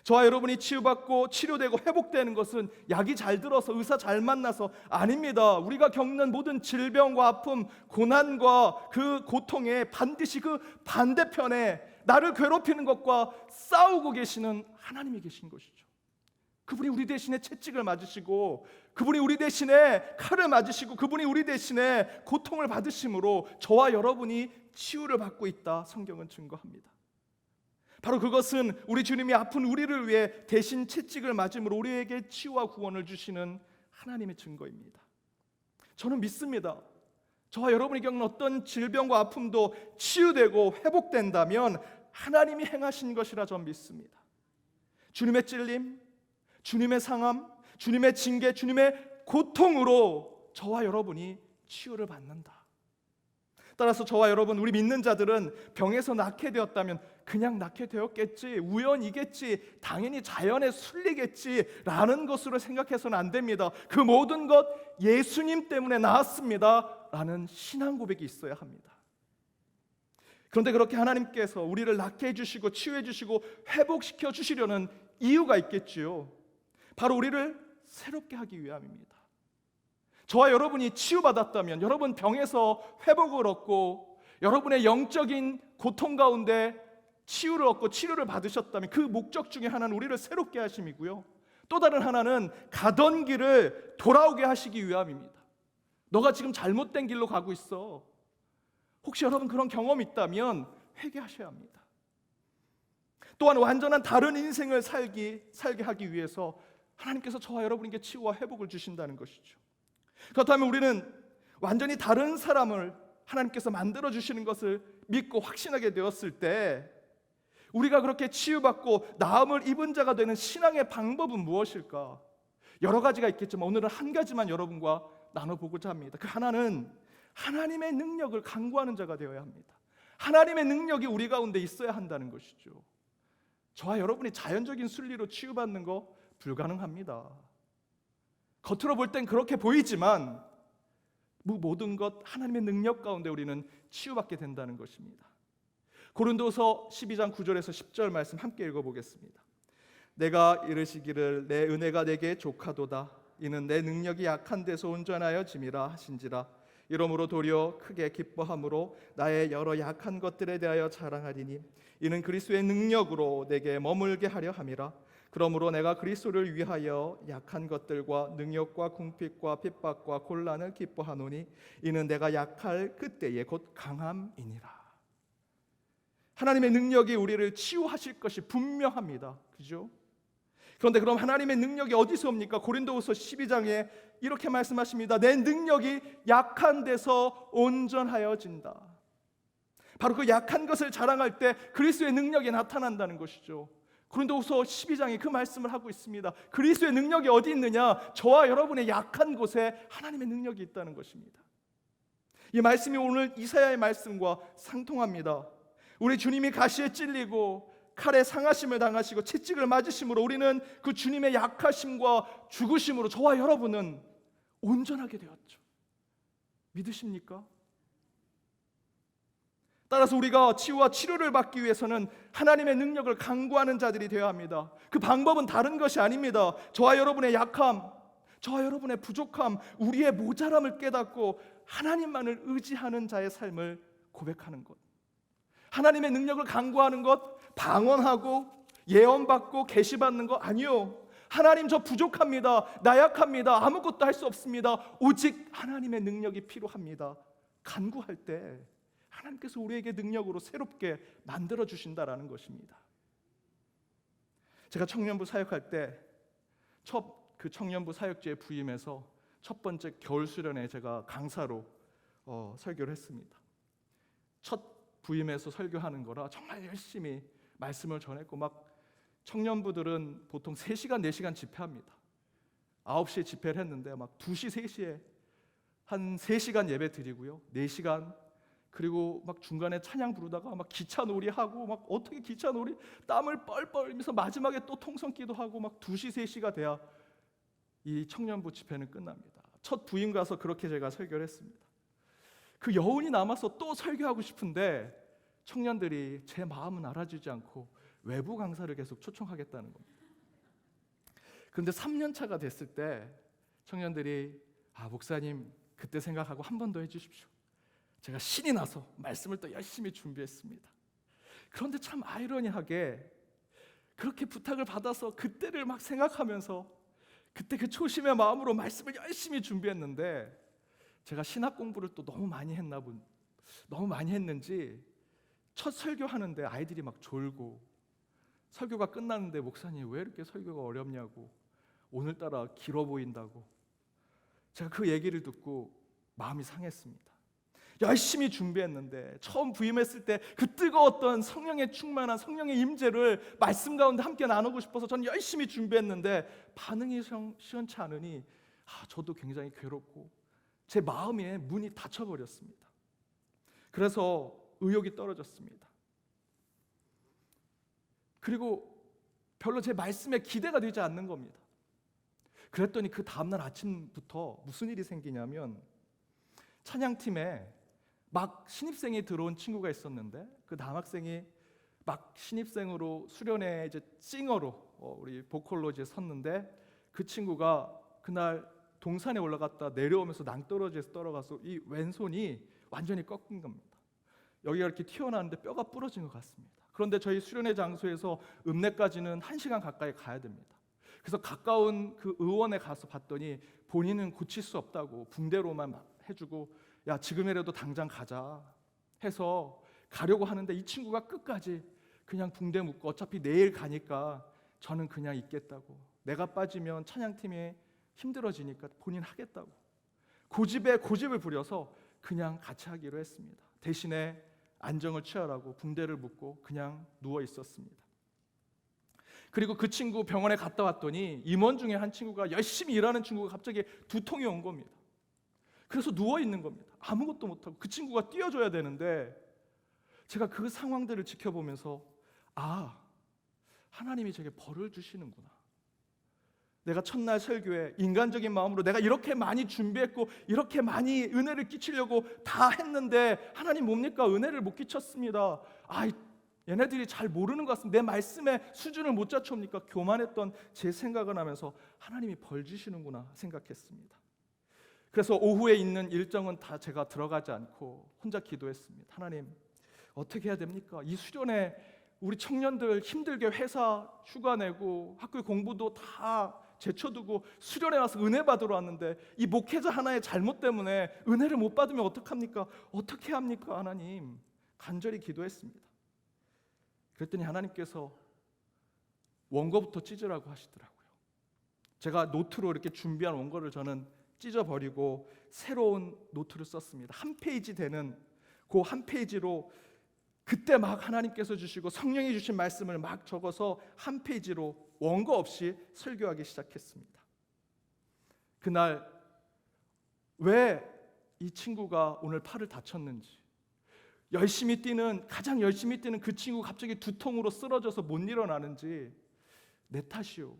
저와 여러분이 치유받고 치료되고 회복되는 것은 약이 잘 들어서 의사 잘 만나서 아닙니다. 우리가 겪는 모든 질병과 아픔, 고난과 그 고통에 반드시 그 반대편에 나를 괴롭히는 것과 싸우고 계시는 하나님이 계신 것이죠. 그분이 우리 대신에 채찍을 맞으시고 그분이 우리 대신에 칼을 맞으시고 그분이 우리 대신에 고통을 받으심으로 저와 여러분이 치유를 받고 있다. 성경은 증거합니다. 바로 그것은 우리 주님이 아픈 우리를 위해 대신 채찍을 맞음으로 우리에게 치유와 구원을 주시는 하나님의 증거입니다. 저는 믿습니다. 저와 여러분이 겪는 어떤 질병과 아픔도 치유되고 회복된다면 하나님이 행하신 것이라 저는 믿습니다. 주님의 찔림, 주님의 상함, 주님의 징계, 주님의 고통으로 저와 여러분이 치유를 받는다. 따라서 저와 여러분, 우리 믿는 자들은 병에서 낫게 되었다면 그냥 낫게 되었겠지, 우연이겠지, 당연히 자연의 순리겠지라는 것으로 생각해서는 안 됩니다. 그 모든 것 예수님 때문에 나았습니다 라는 신앙 고백이 있어야 합니다. 그런데 그렇게 하나님께서 우리를 낫게 해주시고 치유해 주시고 회복시켜 주시려는 이유가 있겠지요. 바로 우리를 새롭게 하기 위함입니다. 저와 여러분이 치유받았다면, 여러분 병에서 회복을 얻고 여러분의 영적인 고통 가운데 치유를 얻고 치료를 받으셨다면 그 목적 중에 하나는 우리를 새롭게 하심이고요, 또 다른 하나는 가던 길을 돌아오게 하시기 위함입니다. 너가 지금 잘못된 길로 가고 있어. 혹시 여러분 그런 경험이 있다면 회개하셔야 합니다. 또한 완전한 다른 인생을 살게 하기 위해서 하나님께서 저와 여러분에게 치유와 회복을 주신다는 것이죠. 그렇다면 우리는 완전히 다른 사람을 하나님께서 만들어 주시는 것을 믿고 확신하게 되었을 때 우리가 그렇게 치유받고 나음을 입은 자가 되는 신앙의 방법은 무엇일까? 여러 가지가 있겠지만 오늘은 한 가지만 여러분과 나눠보고자 합니다. 그 하나는 하나님의 능력을 간구하는 자가 되어야 합니다. 하나님의 능력이 우리 가운데 있어야 한다는 것이죠. 저와 여러분이 자연적인 순리로 치유받는 거 불가능합니다. 겉으로 볼 땐 그렇게 보이지만 모든 것 하나님의 능력 가운데 우리는 치유받게 된다는 것입니다. 고린도서 12장 9절에서 10절 말씀 함께 읽어보겠습니다. 내가 이르시기를 내 은혜가 내게 족하도다. 이는 내 능력이 약한 데서 온전하여 짐이라 하신지라. 이러므로 도리어 크게 기뻐함으로 나의 여러 약한 것들에 대하여 자랑하리니 이는 그리스도의 능력으로 내게 머물게 하려 함이라. 그러므로 내가 그리스도를 위하여 약한 것들과 능력과 궁핍과 핍박과 곤란을 기뻐하노니 이는 내가 약할 그때에 곧 강함이니라. 하나님의 능력이 우리를 치유하실 것이 분명합니다. 그죠? 그런데 그럼 하나님의 능력이 어디서 옵니까? 고린도후서 12장에 이렇게 말씀하십니다. 내 능력이 약한 데서 온전하여진다. 바로 그 약한 것을 자랑할 때 그리스도의 능력이 나타난다는 것이죠. 고린도후서 12장에 그 말씀을 하고 있습니다. 그리스도의 능력이 어디 있느냐? 저와 여러분의 약한 곳에 하나님의 능력이 있다는 것입니다. 이 말씀이 오늘 이사야의 말씀과 상통합니다. 우리 주님이 가시에 찔리고 칼에 상하심을 당하시고 채찍을 맞으심으로 우리는 그 주님의 약하심과 죽으심으로 저와 여러분은 온전하게 되었죠. 믿으십니까? 따라서 우리가 치유와 치료를 받기 위해서는 하나님의 능력을 간구하는 자들이 되어야 합니다. 그 방법은 다른 것이 아닙니다. 저와 여러분의 약함, 저와 여러분의 부족함, 우리의 모자람을 깨닫고 하나님만을 의지하는 자의 삶을 고백하는 것, 하나님의 능력을 간구하는 것, 방언하고 예언받고 계시받는 거 아니요. 하나님 저 부족합니다. 나약합니다. 아무것도 할 수 없습니다. 오직 하나님의 능력이 필요합니다 간구할 때 하나님께서 우리에게 능력으로 새롭게 만들어 주신다라는 것입니다. 제가 청년부 사역할 때 그 청년부 사역지에 부임해서 첫 번째 겨울 수련회 제가 강사로 설교를 했습니다. 첫 부임해서 설교하는 거라 정말 열심히 말씀을 전했고, 막 청년부들은 보통 3시간 4시간 집회합니다. 9시에 집회를 했는데 막 2시 3시에 한 3시간 예배 드리고요, 4시간, 그리고 막 중간에 찬양 부르다가 막 기차놀이 하고, 막 어떻게 기차놀이 땀을 뻘뻘 흘리면서 마지막에 또 통성기도 하고, 막 2시 3시가 돼야 이 청년부 집회는 끝납니다. 첫 부임 가서 그렇게 제가 설교를 했습니다. 그 여운이 남아서 또 설교하고 싶은데 청년들이 제 마음은 알아주지 않고 외부 강사를 계속 초청하겠다는 겁니다. 그런데 3년 차가 됐을 때 청년들이 목사님 그때 생각하고 한 번 더 해주십시오. 제가 신이 나서 말씀을 또 열심히 준비했습니다. 그런데 참 아이러니하게 그렇게 부탁을 받아서 그때를 막 생각하면서 그때 그 초심의 마음으로 말씀을 열심히 준비했는데, 제가 신학 공부를 또 너무 많이 했는지 첫 설교하는데 아이들이 막 졸고, 설교가 끝났는데 목사님 왜 이렇게 설교가 어렵냐고, 오늘따라 길어 보인다고. 제가 그 얘기를 듣고 마음이 상했습니다. 열심히 준비했는데 처음 부임했을 때 그 뜨거웠던 성령의 충만한 성령의 임재를 말씀 가운데 함께 나누고 싶어서 저는 열심히 준비했는데 반응이 시원치 않으니 저도 굉장히 괴롭고 제 마음의 문이 닫혀버렸습니다. 그래서 의욕이 떨어졌습니다. 그리고 별로 제 말씀에 기대가 되지 않는 겁니다. 그랬더니 그 다음날 아침부터 무슨 일이 생기냐면, 찬양팀에 막 신입생이 들어온 친구가 있었는데 그 남학생이 막 신입생으로 수련회 이제 싱어로 우리 보컬로 이제 섰는데, 그 친구가 그날 동산에 올라갔다 내려오면서 낭떠러지에서 떨어가서 이 왼손이 완전히 꺾인 겁니다. 여기가 이렇게 튀어나왔는데 뼈가 부러진 것 같습니다. 그런데 저희 수련회 장소에서 읍내까지는 1시간 가까이 가야 됩니다. 그래서 가까운 그 의원에 가서 봤더니 본인은 고칠 수 없다고 붕대로만 해주고, 야 지금이라도 당장 가자 해서 가려고 하는데 이 친구가 끝까지 그냥 붕대 묶고 어차피 내일 가니까 저는 그냥 있겠다고, 내가 빠지면 찬양팀이 힘들어지니까 본인 하겠다고 고집에 고집을 부려서 그냥 같이 하기로 했습니다. 대신에 안정을 취하라고 붕대를 묶고 그냥 누워 있었습니다. 그리고 그 친구 병원에 갔다 왔더니 임원 중에 한 친구가, 열심히 일하는 친구가 갑자기 두통이 온 겁니다. 그래서 누워 있는 겁니다. 아무것도 못하고. 그 친구가 뛰어줘야 되는데 제가 그 상황들을 지켜보면서 하나님이 제게 벌을 주시는구나. 내가 첫날 설교에 인간적인 마음으로 내가 이렇게 많이 준비했고 이렇게 많이 은혜를 끼치려고 다 했는데 하나님 뭡니까? 은혜를 못 끼쳤습니다. 얘네들이 잘 모르는 것 같습니다. 내 말씀의 수준을 못 잡춥니까? 교만했던 제 생각을 하면서 하나님이 벌 주시는구나 생각했습니다. 그래서 오후에 있는 일정은 다 제가 들어가지 않고 혼자 기도했습니다. 하나님 어떻게 해야 됩니까? 이 수련회 우리 청년들 힘들게 회사 휴가 내고 학교 공부도 다 제쳐두고 수련회 와서 은혜 받으러 왔는데 이 목회자 하나의 잘못 때문에 은혜를 못 받으면 어떡합니까? 어떻게 합니까? 하나님 간절히 기도했습니다. 그랬더니 하나님께서 원고부터 찢으라고 하시더라고요. 제가 노트로 이렇게 준비한 원고를 저는 찢어버리고 새로운 노트를 썼습니다. 한 페이지 되는 그 한 페이지로 그때 막 하나님께서 주시고 성령이 주신 말씀을 막 적어서 한 페이지로 원고 없이 설교하기 시작했습니다. 그날 왜 이 친구가 오늘 팔을 다쳤는지, 가장 열심히 뛰는 그 친구 갑자기 두통으로 쓰러져서 못 일어나는지 내 탓이요,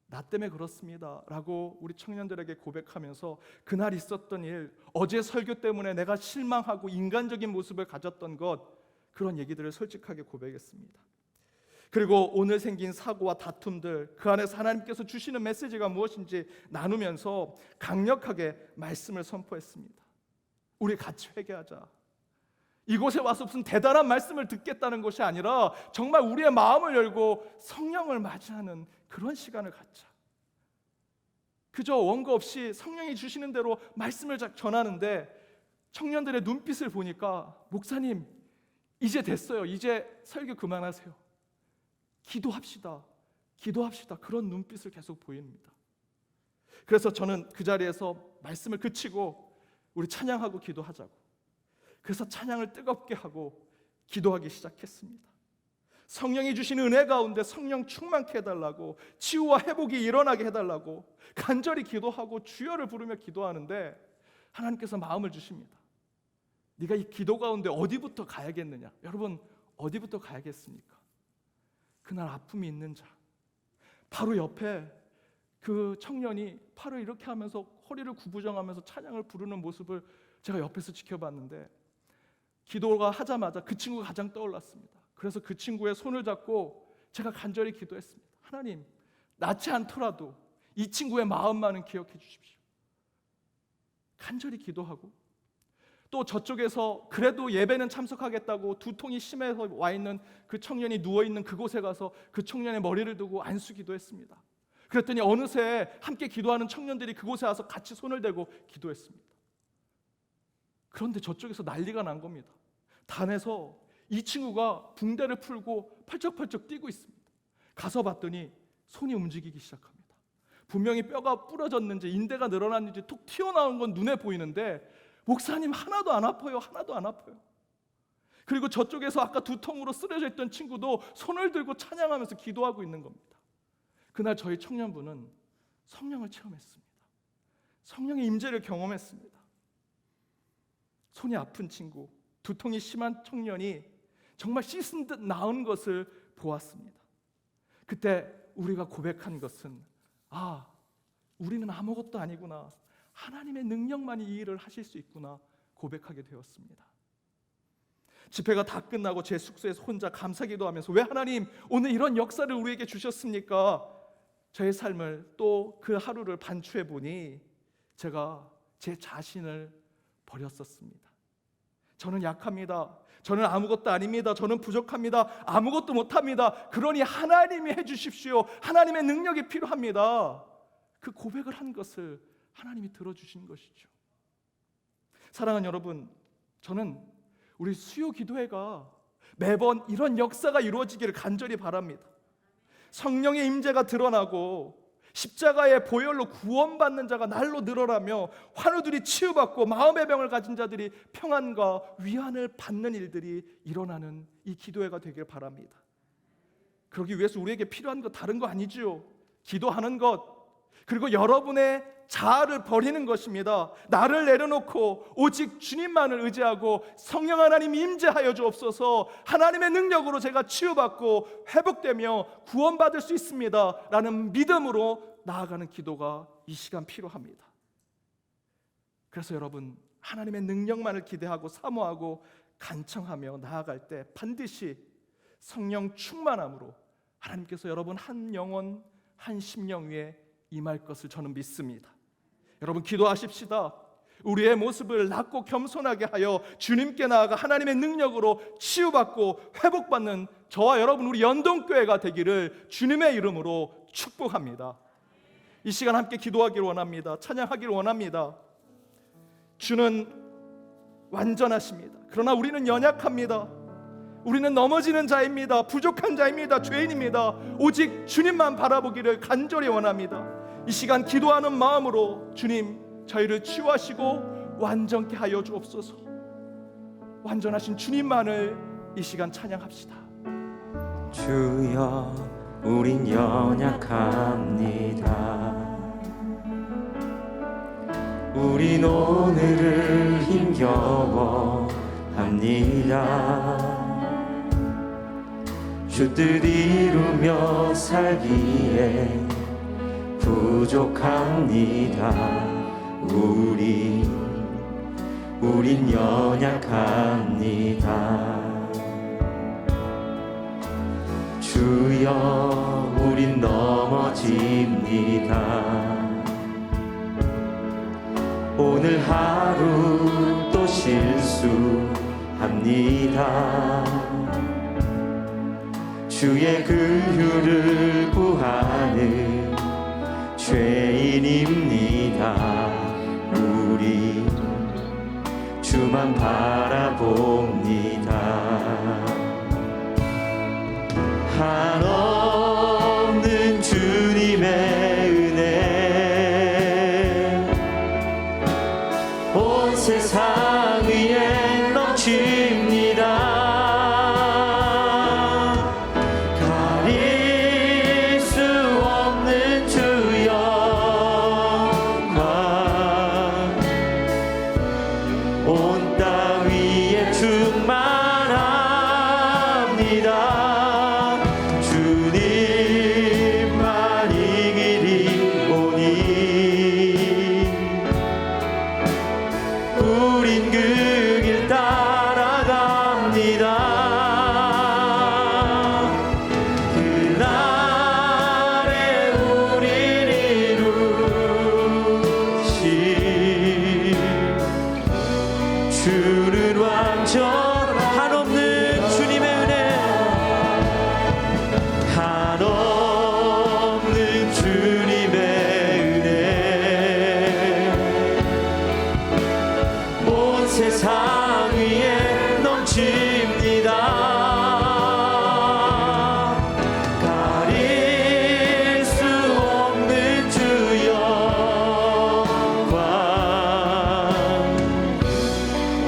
나 때문에 그렇습니다 라고 우리 청년들에게 고백하면서 그날 있었던 일, 어제 설교 때문에 내가 실망하고 인간적인 모습을 가졌던 것, 그런 얘기들을 솔직하게 고백했습니다. 그리고 오늘 생긴 사고와 다툼들, 그 안에서 하나님께서 주시는 메시지가 무엇인지 나누면서 강력하게 말씀을 선포했습니다. 우리 같이 회개하자. 이곳에 와서 무슨 대단한 말씀을 듣겠다는 것이 아니라 정말 우리의 마음을 열고 성령을 맞이하는 그런 시간을 갖자. 그저 원고 없이 성령이 주시는 대로 말씀을 전하는데 청년들의 눈빛을 보니까 목사님 이제 됐어요. 이제 설교 그만하세요. 기도합시다. 기도합시다. 그런 눈빛을 계속 보입니다. 그래서 저는 그 자리에서 말씀을 그치고 우리 찬양하고 기도하자고. 그래서 찬양을 뜨겁게 하고 기도하기 시작했습니다. 성령이 주신 은혜 가운데 성령 충만케 해달라고, 치유와 회복이 일어나게 해달라고 간절히 기도하고 주여를 부르며 기도하는데 하나님께서 마음을 주십니다. 네가 이 기도 가운데 어디부터 가야겠느냐? 여러분 어디부터 가야겠습니까? 그날 아픔이 있는 자, 바로 옆에 그 청년이 팔을 이렇게 하면서 허리를 구부정하면서 찬양을 부르는 모습을 제가 옆에서 지켜봤는데 기도가 하자마자 그 친구가 가장 떠올랐습니다. 그래서 그 친구의 손을 잡고 제가 간절히 기도했습니다. 하나님, 낫지 않더라도 이 친구의 마음만은 기억해 주십시오. 간절히 기도하고 또 저쪽에서 그래도 예배는 참석하겠다고 두통이 심해서 와 있는 그 청년이 누워 있는 그곳에 가서 그 청년의 머리를 두고 안수기도 했습니다. 그랬더니 어느새 함께 기도하는 청년들이 그곳에 와서 같이 손을 대고 기도했습니다. 그런데 저쪽에서 난리가 난 겁니다. 단에서 이 친구가 붕대를 풀고 펄쩍펄쩍 뛰고 있습니다. 가서 봤더니 손이 움직이기 시작합니다. 분명히 뼈가 부러졌는지 인대가 늘어났는지 툭 튀어나온 건 눈에 보이는데 목사님 하나도 안 아파요. 하나도 안 아파요. 그리고 저쪽에서 아까 두통으로 쓰러져 있던 친구도 손을 들고 찬양하면서 기도하고 있는 겁니다. 그날 저희 청년부는 성령을 체험했습니다. 성령의 임재를 경험했습니다. 손이 아픈 친구, 두통이 심한 청년이 정말 씻은 듯 나은 것을 보았습니다. 그때 우리가 고백한 것은 우리는 아무것도 아니구나. 하나님의 능력만이 이 일을 하실 수 있구나 고백하게 되었습니다. 집회가 다 끝나고 제 숙소에서 혼자 감사기도하면서 왜 하나님 오늘 이런 역사를 우리에게 주셨습니까? 저의 삶을 또 그 하루를 반추해 보니 제가 제 자신을 버렸었습니다. 저는 약합니다. 저는 아무것도 아닙니다. 저는 부족합니다. 아무것도 못합니다. 그러니 하나님이 해주십시오. 하나님의 능력이 필요합니다. 그 고백을 한 것을 하나님이 들어주신 것이죠. 사랑하는 여러분, 저는 우리 수요 기도회가 매번 이런 역사가 이루어지기를 간절히 바랍니다. 성령의 임재가 드러나고 십자가의 보혈로 구원받는 자가 날로 늘어나며 환우들이 치유받고 마음의 병을 가진 자들이 평안과 위안을 받는 일들이 일어나는 이 기도회가 되길 바랍니다. 그러기 위해서 우리에게 필요한 거 다른 거 아니지요. 기도하는 것, 그리고 여러분의 자아를 버리는 것입니다. 나를 내려놓고 오직 주님만을 의지하고 성령 하나님 임재하여 주옵소서. 하나님의 능력으로 제가 치유받고 회복되며 구원받을 수 있습니다 라는 믿음으로 나아가는 기도가 이 시간 필요합니다. 그래서 여러분, 하나님의 능력만을 기대하고 사모하고 간청하며 나아갈 때 반드시 성령 충만함으로 하나님께서 여러분 한 영혼 한 심령 위에 임할 것을 저는 믿습니다. 여러분 기도하십시다. 우리의 모습을 낮고 겸손하게 하여 주님께 나아가 하나님의 능력으로 치유받고 회복받는 저와 여러분 우리 연동교회가 되기를 주님의 이름으로 축복합니다. 이 시간 함께 기도하기를 원합니다. 찬양하기를 원합니다. 주는 완전하십니다. 그러나 우리는 연약합니다. 우리는 넘어지는 자입니다. 부족한 자입니다. 죄인입니다. 오직 주님만 바라보기를 간절히 원합니다. 이 시간 기도하는 마음으로 주님 저희를 치유하시고 완전케 하여 주옵소서. 완전하신 주님만을 이 시간 찬양합시다. 주여 우린 연약합니다. 우린 오늘을 힘겨워합니다. 주 뜻 이루며 살기에 부족합니다. 우린 연약합니다. 주여 우린 넘어집니다. 오늘 하루 또 실수합니다. 주의 긍휼을 구하는 죄인입니다. 주만 바라봅니다. 한없는 주님의 은혜 온 세상 위에 넘칩니다. 가릴 수 없는 주 영광 온 땅 위에 충만합니다. 주님만 이기리오니 우린 그 길 따라갑니다. 그날에 우릴 이루신 주는 완전 한없는 주님의 은혜 한없는 주님의 은혜 온 세상 위에 넘칩니다. 가릴 수 없는 주 영광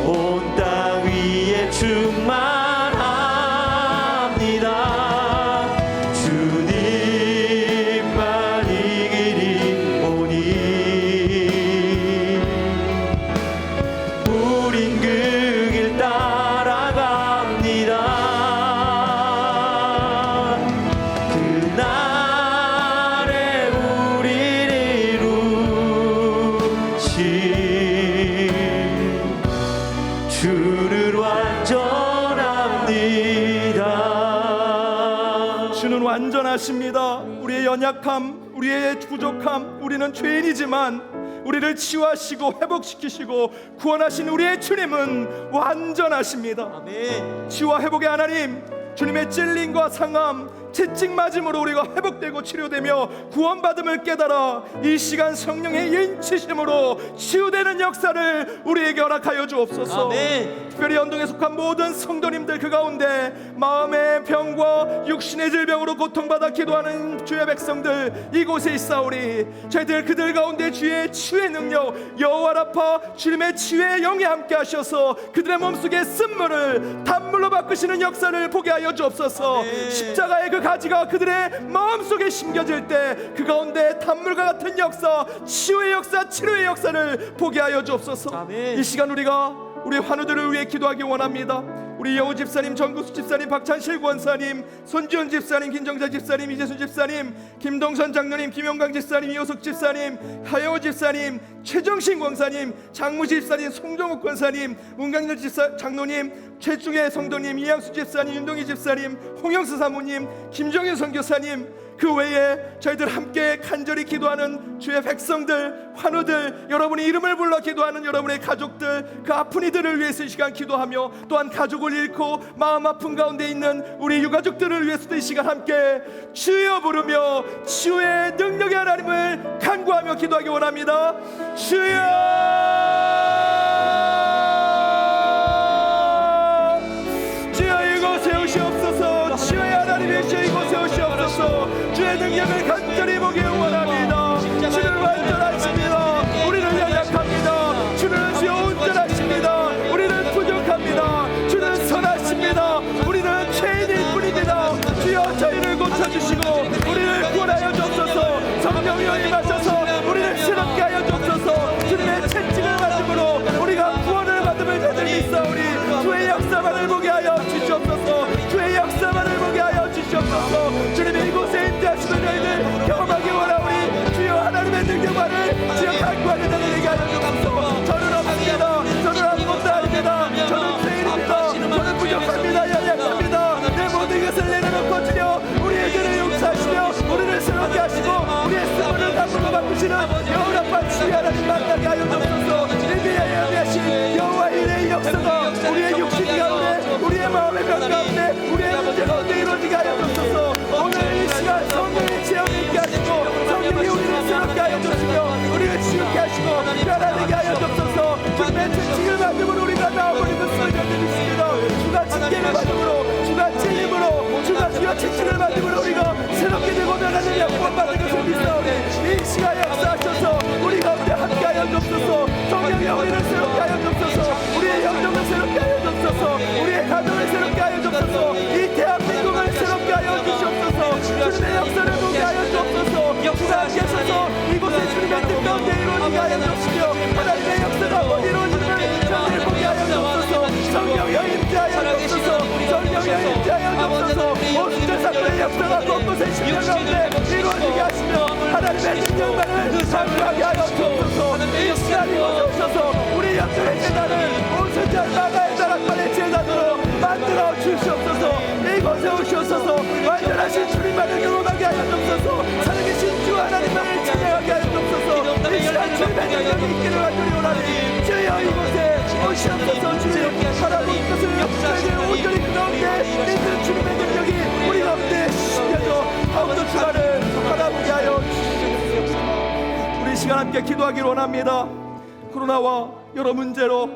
온 땅 위에 충만합니다. 주님만 이기리오니 우린 그 길 따라갑니다. 그날에 우릴 이루신 주는 완전합니다. 주는 완전하십니다. 우리의 연약함, 우리의 부족함, 우리는 죄인이지만 우리를 치유하시고 회복시키시고 구원하신 우리의 주님은 완전하십니다. 아멘. 치유와 회복의 하나님, 주님의 찔림과 상함, 채찍 맞음으로 우리가 회복되고 치료되며 구원받음을 깨달아 이 시간 성령의 인치심으로 치유되는 역사를 우리에게 허락하여 주옵소서. 아멘. 특별히 연동에 속한 모든 성도님들 그 가운데 마음의 병과 육신의 질병으로 고통받아 기도하는 주의 백성들 이곳에 있사오니 저희들 그들 가운데 주의 치유의 능력 여호와라파 주님의 치유의 영이 함께 하셔서 그들의 몸속에 쓴물을 단물로 바꾸시는 역사를 보게 하여 주옵소서. 아멘. 십자가의 그 가지가 그들의 마음속에 심겨질 때 그 가운데 단물과 같은 역사, 치유의 역사, 치료의 역사를 보게 하여 주옵소서. 아멘. 이 시간 우리가 우리 환우들을 위해 기도하기 원합니다. 우리 여우 집사님, 정구수 집사님, 박찬실 권사님, 손지훈 집사님, 김정자 집사님, 이재순 집사님, 김동선 장로님, 김용강 집사님, 이호석 집사님, 하영호 집사님, 최정신 권사님, 장무시 집사님, 송정욱 권사님, 문강렬 집사 장로님, 최중의 성도님, 이양수 집사님, 윤동희 집사님, 홍영수 사모님, 김정현 선교사님, 그 외에 저희들 함께 간절히 기도하는 주의 백성들, 환우들, 여러분의 이름을 불러 기도하는 여러분의 가족들, 그 아픈 이들을 위해서 이 시간 기도하며 또한 가족을 잃고 마음 아픈 가운데 있는 우리 유가족들을 위해서도 이 시간 함께 주여 부르며 치유의 능력의 하나님을 간구하며 기도하기 원합니다. 주여, 주여 이곳에 오시옵소서. 치유의 하나님의 주여 이곳에 오시옵소서. 주의 능력을 간절히 보기 원합니다. 주는 완전하십니다. 우리는 연약합니다. 주는 주여 온전하십니다. 우리는 부족합니다. 주는 선하십니다. 우리는 죄인일 뿐입니다. 주여 저희를 고쳐주시고 우리를 구원하여 주옵소서. 성령이여 임하셔서 우리를 새롭게 하여 주옵소서. 주님의 채찍을 맞음으로 우리가 구원을 받음을 다들 믿사오니 주의 역사만을 보게 하여 주시옵소서. 주의 역사만을 보게 하여 주시옵소서. 주님의 이곳에 임재하시는 저희들 경험하기 원하오니 주여 하나님의 능력만을 주여 간구하는 자들에게 하여 주옵소서. 저는 없습니다. 저는 아무것도 아닙니다. 저는 죄인입니다. 저는 부족합니다. 연약합니다. 내 모든 것을 내려놓고 주여 우리의 죄를 용서하시며 역사가 곳곳에 십년 가운데 이루어지게 하시며 하나님의 능력만을 상주하게 하여 주옵소서. 이 시간 이곳에 오셔서 우리 연주의 재단을 온순절 마가의 다락방의 재단으로 만들어 주시옵소서. 이곳에 오셔서 완전하신 주님만을 경험하게 하여 주옵소서. 살아계신 주 하나님만을 찬양하게 하여 주옵소서. 이 시간 주님의 능력이 있기를 간절히 원하니 주여 이곳에 오시옵소서. 주님 바라본 것을 저희들 온전히 그 가운데 믿는 주님의 능력이 우리 가운데 심겨져 가운데 주가를 바라보게 하여 주시옵소서. 우리 시간 함께 기도하기를 원합니다. 코로나와 여러 문제로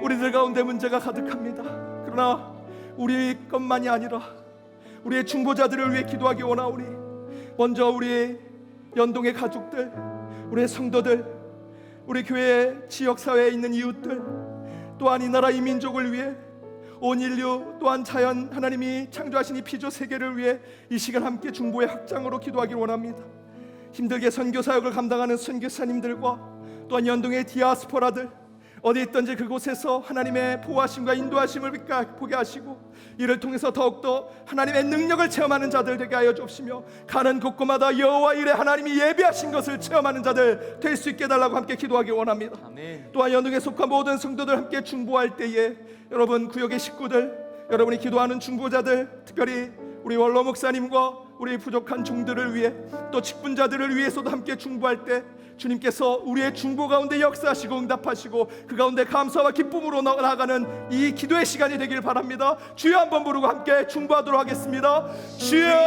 우리들 가운데 문제가 가득합니다. 그러나 우리 것만이 아니라 우리의 중보자들을 위해 기도하기 원하오니 먼저 우리 연동의 가족들, 우리의 성도들, 우리 교회 지역사회에 있는 이웃들, 또한 이 나라 이 민족을 위해 온 인류, 또한 자연, 하나님이 창조하신 이 피조 세계를 위해 이 시간 함께 중보의 확장으로 기도하기를 원합니다. 힘들게 선교사역을 감당하는 선교사님들과 또한 연동의 디아스포라들, 어디 있든지 그곳에서 하나님의 보호하심과 인도하심을 보게 하시고 이를 통해서 더욱더 하나님의 능력을 체험하는 자들 되게 하여 주옵시며 가는 곳곳마다 여호와 일에 하나님이 예비하신 것을 체험하는 자들 될 수 있게 해달라고 함께 기도하기 원합니다. 아멘. 또한 연동에 속한 모든 성도들 함께 중보할 때에 여러분 구역의 식구들, 여러분이 기도하는 중보자들, 특별히 우리 원로 목사님과 우리 부족한 종들을 위해 또 직분자들을 위해서도 함께 중보할 때 주님께서 우리의 중보 가운데 역사하시고 응답하시고 그 가운데 감사와 기쁨으로 나아가는 이 기도의 시간이 되길 바랍니다. 주여 한번 부르고 함께 중보하도록 하겠습니다. 주여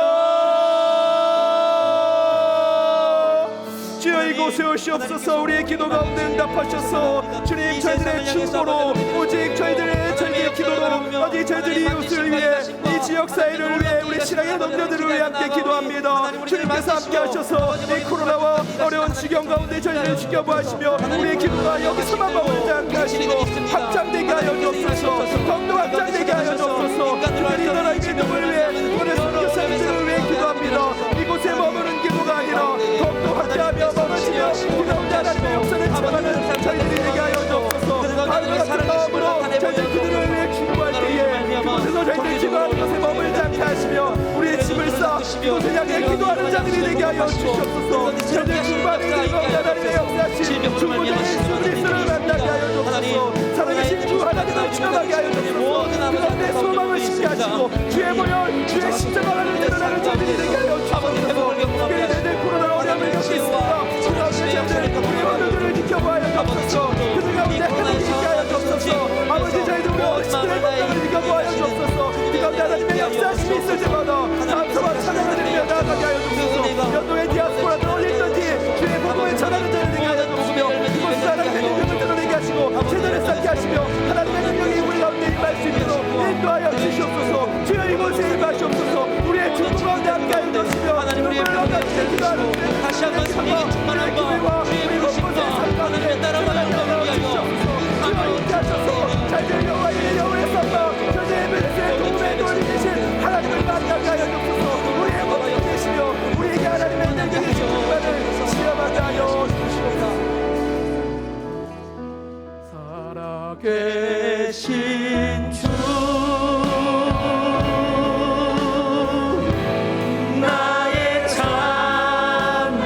이곳에 오시옵소서. 우리의 기도 가운데 응답하셔서 주님 저희들의 중보로 오직 저희들의 기도로 오직 저희들이 이웃을 위해 이 지역사회를 위해 우리 신앙의 동료들을 위해 함께 기도합니다. 주님께서 함께 하셔서 이 코로나와 어려운 지경 가운데 저희를 지켜보시며 우리의 기도가 여기서만 머물지 않게 하시고 확장되게 하여 주옵소서. 더욱더 확장되게 하여 주옵소서. 특별히 이 나라의 민족을 위해 우리 선교사님들을 위해 기도합니다. 이곳에 머무는 기도가 아니라 더욱더 확장하며 멀어지며 그 가운데 하나님의 역사를 체험하는 저희들이 되게 하여 주옵소서. 하나님 같은 마음으로 저희들 그들을 위해 중보할 때에 그곳에서 저희들이 기도하는 것에 머물지 않게 하시며 우리의 짐을 싸 그곳을 향해 기도하는 자들이 되게 하여 주시옵소서. 저희들 중보하는 그 가운데 하나님의 역사하신 중보자의 예수 그리스도를 만나게 하여 주옵소서. 살아계신 주 하나님을 추억하게 하여 주옵소서. 그 가운데 소망을 심게 하시고 주의 보혈 주의 십자가를 드러나는 자들이 되게 하여 주옵소서. 특별히 저희들 코로나 어려움을 겪고 있습니다. 그 가운데 저희들 우리 원우들을 지켜보아야 주옵소서. 그들 가운데 하나님이 있게 하여 주옵소서. 아버지 저희들 우리 어르신들의 건강을 지켜보아야 주옵소서. 그 가운데 하나님의 역사하심이 있을 때마다 감사와 찬양을 드리며 나아가게 하여 주옵소서. 연동의 디아스포라들 어디 있든지 주의 복음을 전하는 자를 되게 하여 주옵시며 그곳에서 하나님의 능력을 드러내게 하시고 제자를 쌓게 하시며 하나님의 능력이 우리 가운데 임할 수 있도록 인도하여 주시옵소서. 주여 이곳에 임하시옵소서. 우리의 중보 가운데 함께 하여 주시며 눈물로 가운데 기도하는 다시 한번 성령의 충만을 한번 하나님의 나라를 영광을 위하여 주여 인자하셔서 자기의 여호와의 여호의 쌈마 저희의 백성의 도움에 도움이 되신 하나님을 만나게 하여 주옵소서. 우리의 모든 되시며 우리에게 하나님의 능력이 충만을 시험하게 하여 주시옵소서. 살아계신 주 나의 찬양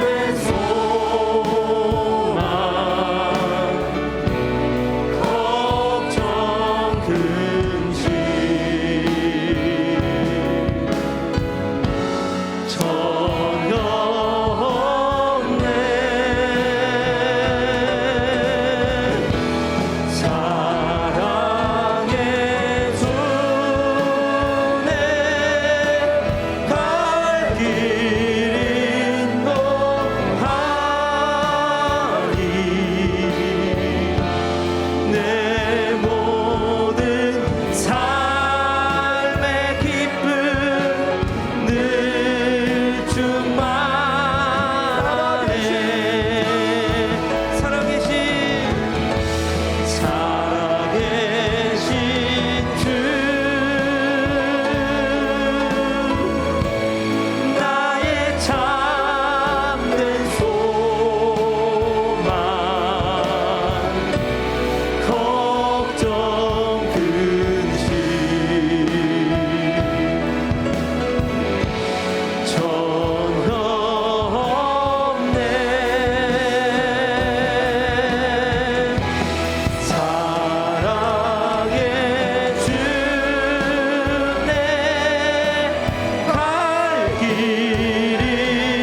길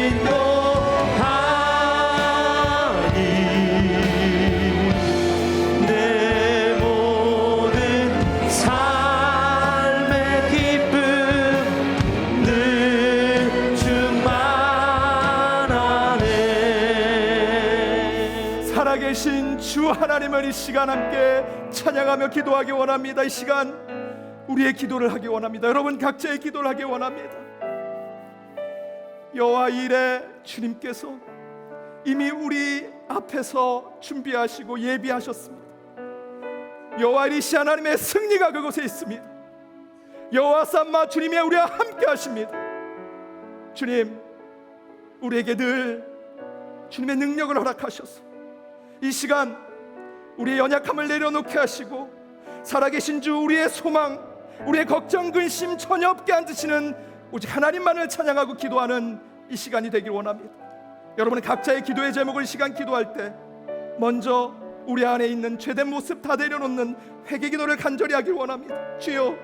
인도하니 내 모든 삶의 기쁨 늘 충만하네. 살아계신 주 하나님을 이 시간 함께 찬양하며 기도하기 원합니다. 이 시간 우리의 기도를 하기 원합니다. 여러분 각자의 기도를 하기 원합니다. 여호와 이레 주님께서 이미 우리 앞에서 준비하시고 예비하셨습니다. 여호와 이리시 하나님의 승리가 그곳에 있습니다. 여호와 삼마 주님이 우리와 함께 하십니다. 주님, 우리에게 늘 주님의 능력을 허락하셔서 이 시간 우리의 연약함을 내려놓게 하시고 살아계신 주 우리의 소망, 우리의 걱정, 근심 전혀 없게 앉으시는 오직 하나님만을 찬양하고 기도하는 이 시간이 되길 원합니다. 여러분 각자의 기도의 제목을 이 시간 기도할 때 먼저 우리 안에 있는 죄된 모습 다 내려놓는 회개 기도를 간절히 하길 원합니다. 주여,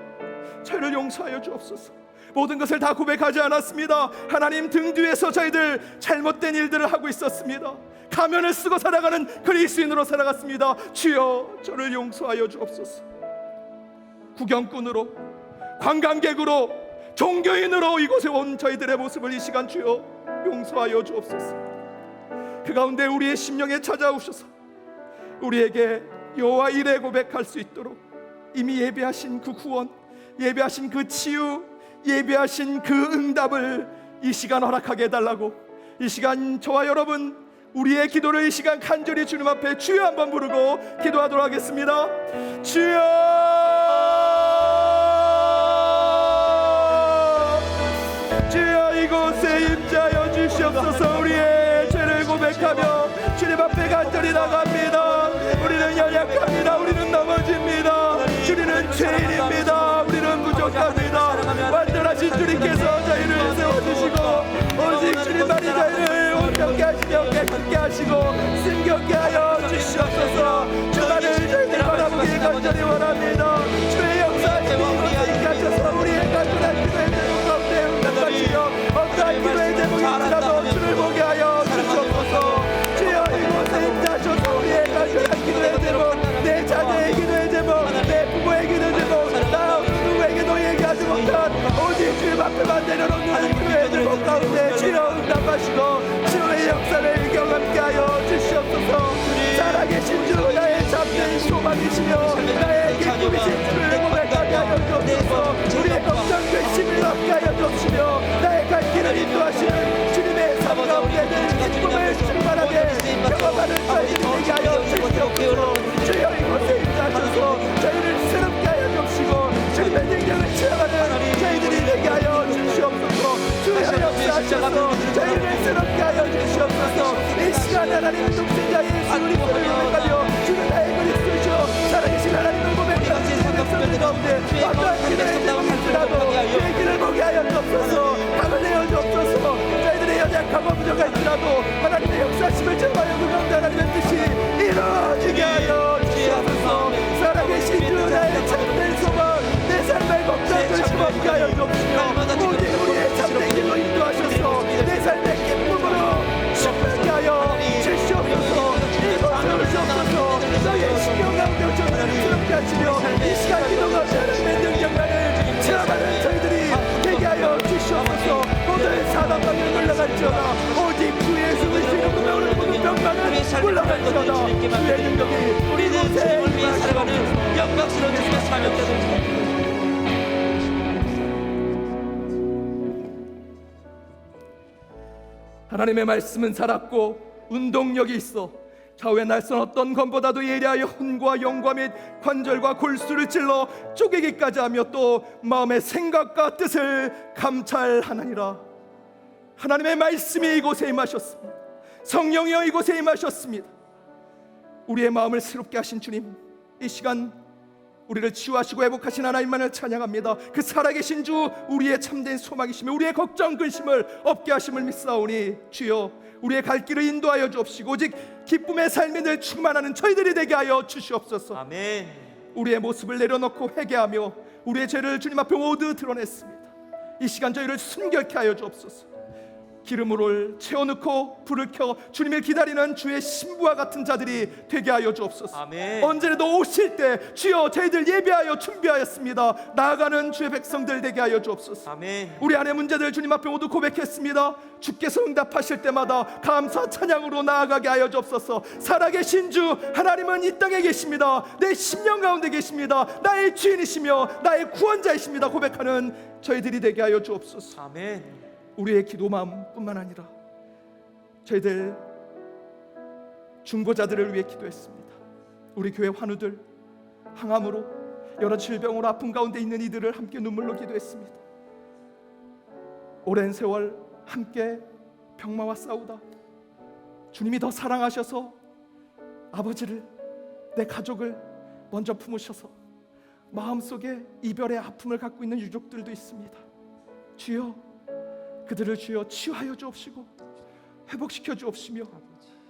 저희를 용서하여 주옵소서. 모든 것을 다 고백하지 않았습니다. 하나님 등 뒤에서 저희들 잘못된 일들을 하고 있었습니다. 가면을 쓰고 살아가는 그리스도인으로 살아갔습니다. 주여, 저를 용서하여 주옵소서. 구경꾼으로, 관광객으로, 종교인으로 이곳에 온 저희들의 모습을 이 시간 주여 용서하여 주옵소서. 그 가운데 우리의 심령에 찾아오셔서 우리에게 여호와 이레 고백할 수 있도록 이미 예배하신 그 구원, 예배하신 그 치유, 예배하신 그 응답을 이 시간 허락하게 해달라고, 이 시간 저와 여러분 우리의 기도를 이 시간 간절히 주님 앞에 주여 한번 부르고 기도하도록 하겠습니다. 주여, 주여 이곳에 임재하여 주시옵소서. 우리의 죄를 고백하며 주님 앞에 간절히 나갑니다. 우리는 연약합니다. 우리는 넘어집니다. 주님은 죄인입니다. 우리는 부족합니다. 완전하신 주님께서 저희를 세워주시고 오직 주님만이 저희를 온전케 하시며 깨끗게 하시고 승격케 하여 주시옵소서. 주만을 저희들 바라보기 간절히 원합니다. 주의 역사하심이 이곳에 있게 하셔서 우리의 간절한 기도의 제목 가운데 응답하시며 어떠한 기도의 제목일지라도 주를 보게 하여 주시옵소서. 주여 이곳에 임재하셔서 우리의 간절한 기도의 제목, 내 자녀의 기도의 제목, 내 부모의 기도의 제목, 나 누구에게도 얘기하지 못한 오직 주님 앞에만 내려놓는 기도의 제목 가운데 주여 응답하시고 주의 역사를 경험케 하여 주시옵소서. 살아계신 주 나의 참된 소망이시며 나의 기쁨이신 주를 고백하게 하여 주옵소서. 우리의 걱정 근심을 없게 하여 주옵시며 나의 갈 길을 인도하시는 주님의 삶 가운데 늘 기쁨을 충만하게 경험하는 저희들이 되게 하여 주시옵소서. 주여 이곳에 임재하셔서 저희를 새롭게 하여 주옵시고 주님의 능력을 체험하는 저희들이 되게 하여 주시옵소서. 주여 역사하셔서 저희를 새롭게 하여 주시옵소서. 이 시간 하나님 독생자 예수 그리스도를 고백하며 주는 나의 그리스도시오 살아계신 하나님을 고백하는 백성들 가운데 어떠한 기도의 제목일지라도 주의 길을 보게 하여 주옵소서. 답을 내어 주옵소서. 저희들의 연약하고 부족할지라도 하나님의 역사심을 체험하여 그 가운데 하나님의 뜻이 이루어지게 하여 주시옵소서. 살아계신 주 나의 참된 소망, 내 삶의 걱정 근심 없게 하여 주옵시며 오직 우리의 참된 길로 인도하셔서 내 삶의 기쁨으로 충만케 하여 주시옵소서. 이곳에 오시옵소서. 너의 신경 가운데 오셔서 새롭게 하시며 이 시간 기도가 하나님의 능력만을 체험하는 저희들이 되게 하여 주시옵소서. 모든 사단방을 물러갈지어다 오직 주 예수 그리스도 이름으로 오는 모든 병만은 물러갈지어다 주의 능력이 우리는 주님을 위해 살아가는 영광스러운 주님의 사명자들. 하나님의 말씀은 살았고 운동력이 있어 좌우의 날선 어떤 검보다도 예리하여 혼과 영과 및 관절과 골수를 찔러 쪼개기까지 하며 또 마음의 생각과 뜻을 감찰하느니라. 하나님의 말씀이 이곳에 임하셨습니다. 성령이여 이곳에 임하셨습니다. 우리의 마음을 새롭게 하신 주님, 이 시간 우리를 치유하시고 회복하신 하나님만을 찬양합니다. 그 살아계신 주 우리의 참된 소망이시며 우리의 걱정 근심을 없게 하심을 믿사오니 주여 우리의 갈 길을 인도하여 주옵시고 오직 기쁨의 삶이 늘 충만하는 저희들이 되게 하여 주시옵소서. 아멘. 우리의 모습을 내려놓고 회개하며 우리의 죄를 주님 앞에 모두 드러냈습니다. 이 시간 저희를 순결케 하여 주옵소서. 기름으로 채워넣고 불을 켜 주님을 기다리는 주의 신부와 같은 자들이 되게 하여 주옵소서. 아멘. 언제라도 오실 때 주여 저희들 예배하여 준비하였습니다. 나아가는 주의 백성들 되게 하여 주옵소서. 아멘. 우리 안의 문제들 주님 앞에 모두 고백했습니다. 주께서 응답하실 때마다 감사 찬양으로 나아가게 하여 주옵소서. 살아계신 주 하나님은 이 땅에 계십니다. 내 심령 가운데 계십니다. 나의 주인이시며 나의 구원자이십니다. 고백하는 저희들이 되게 하여 주옵소서. 아멘. 우리의 기도 마음뿐만 아니라 저희들 중보자들을 위해 기도했습니다. 우리 교회 환우들, 항암으로 여러 질병으로 아픔 가운데 있는 이들을 함께 눈물로 기도했습니다. 오랜 세월 함께 병마와 싸우다 주님이 더 사랑하셔서 아버지를, 내 가족을 먼저 품으셔서 마음속에 이별의 아픔을 갖고 있는 유족들도 있습니다. 주여, 그들을 주여 치유하여 주옵시고 회복시켜 주옵시며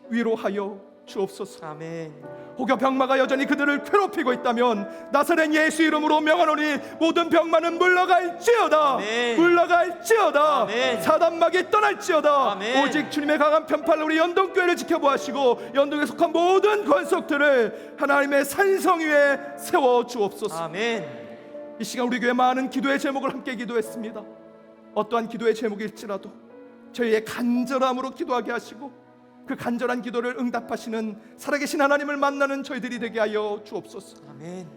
위로하여 주옵소서. 아멘. 혹여 병마가 여전히 그들을 괴롭히고 있다면 나사렛 예수 이름으로 명하노니 모든 병마는 물러갈지어다. 아멘. 물러갈지어다. 아멘. 사단막이 떠날지어다. 아멘. 오직 주님의 강한 편팔로 우리 연동교회를 지켜보시고 연동에 속한 모든 권속들을 하나님의 산성 위에 세워 주옵소서. 아멘. 이 시간 우리 교회 많은 기도의 제목을 함께 기도했습니다. 어떠한 기도의 제목일지라도 저희의 간절함으로 기도하게 하시고 그 간절한 기도를 응답하시는 살아계신 하나님을 만나는 저희들이 되게 하여 주옵소서. 아멘.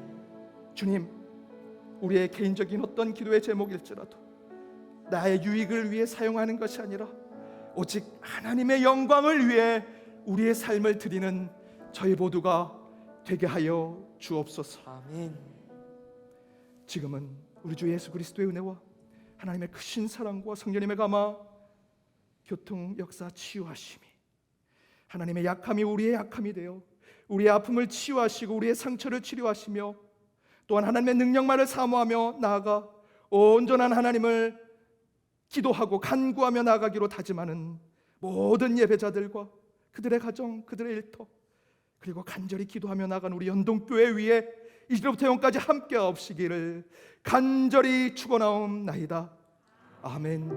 주님, 우리의 개인적인 어떤 기도의 제목일지라도 나의 유익을 위해 사용하는 것이 아니라 오직 하나님의 영광을 위해 우리의 삶을 드리는 저희 모두가 되게 하여 주옵소서. 아멘. 지금은 우리 주 예수 그리스도의 은혜와 하나님의 크신 사랑과 성령님의 감화, 교통 역사 치유하심이, 하나님의 약함이 우리의 약함이 되어 우리의 아픔을 치유하시고 우리의 상처를 치료하시며 또한 하나님의 능력만을 사모하며 나아가 온전한 하나님을 기도하고 간구하며 나아가기로 다짐하는 모든 예배자들과 그들의 가정, 그들의 일터, 그리고 간절히 기도하며 나아간 우리 연동교회 위에 이제부터 영까지 함께 하옵시기를 간절히 축원하옵나이다. 아멘.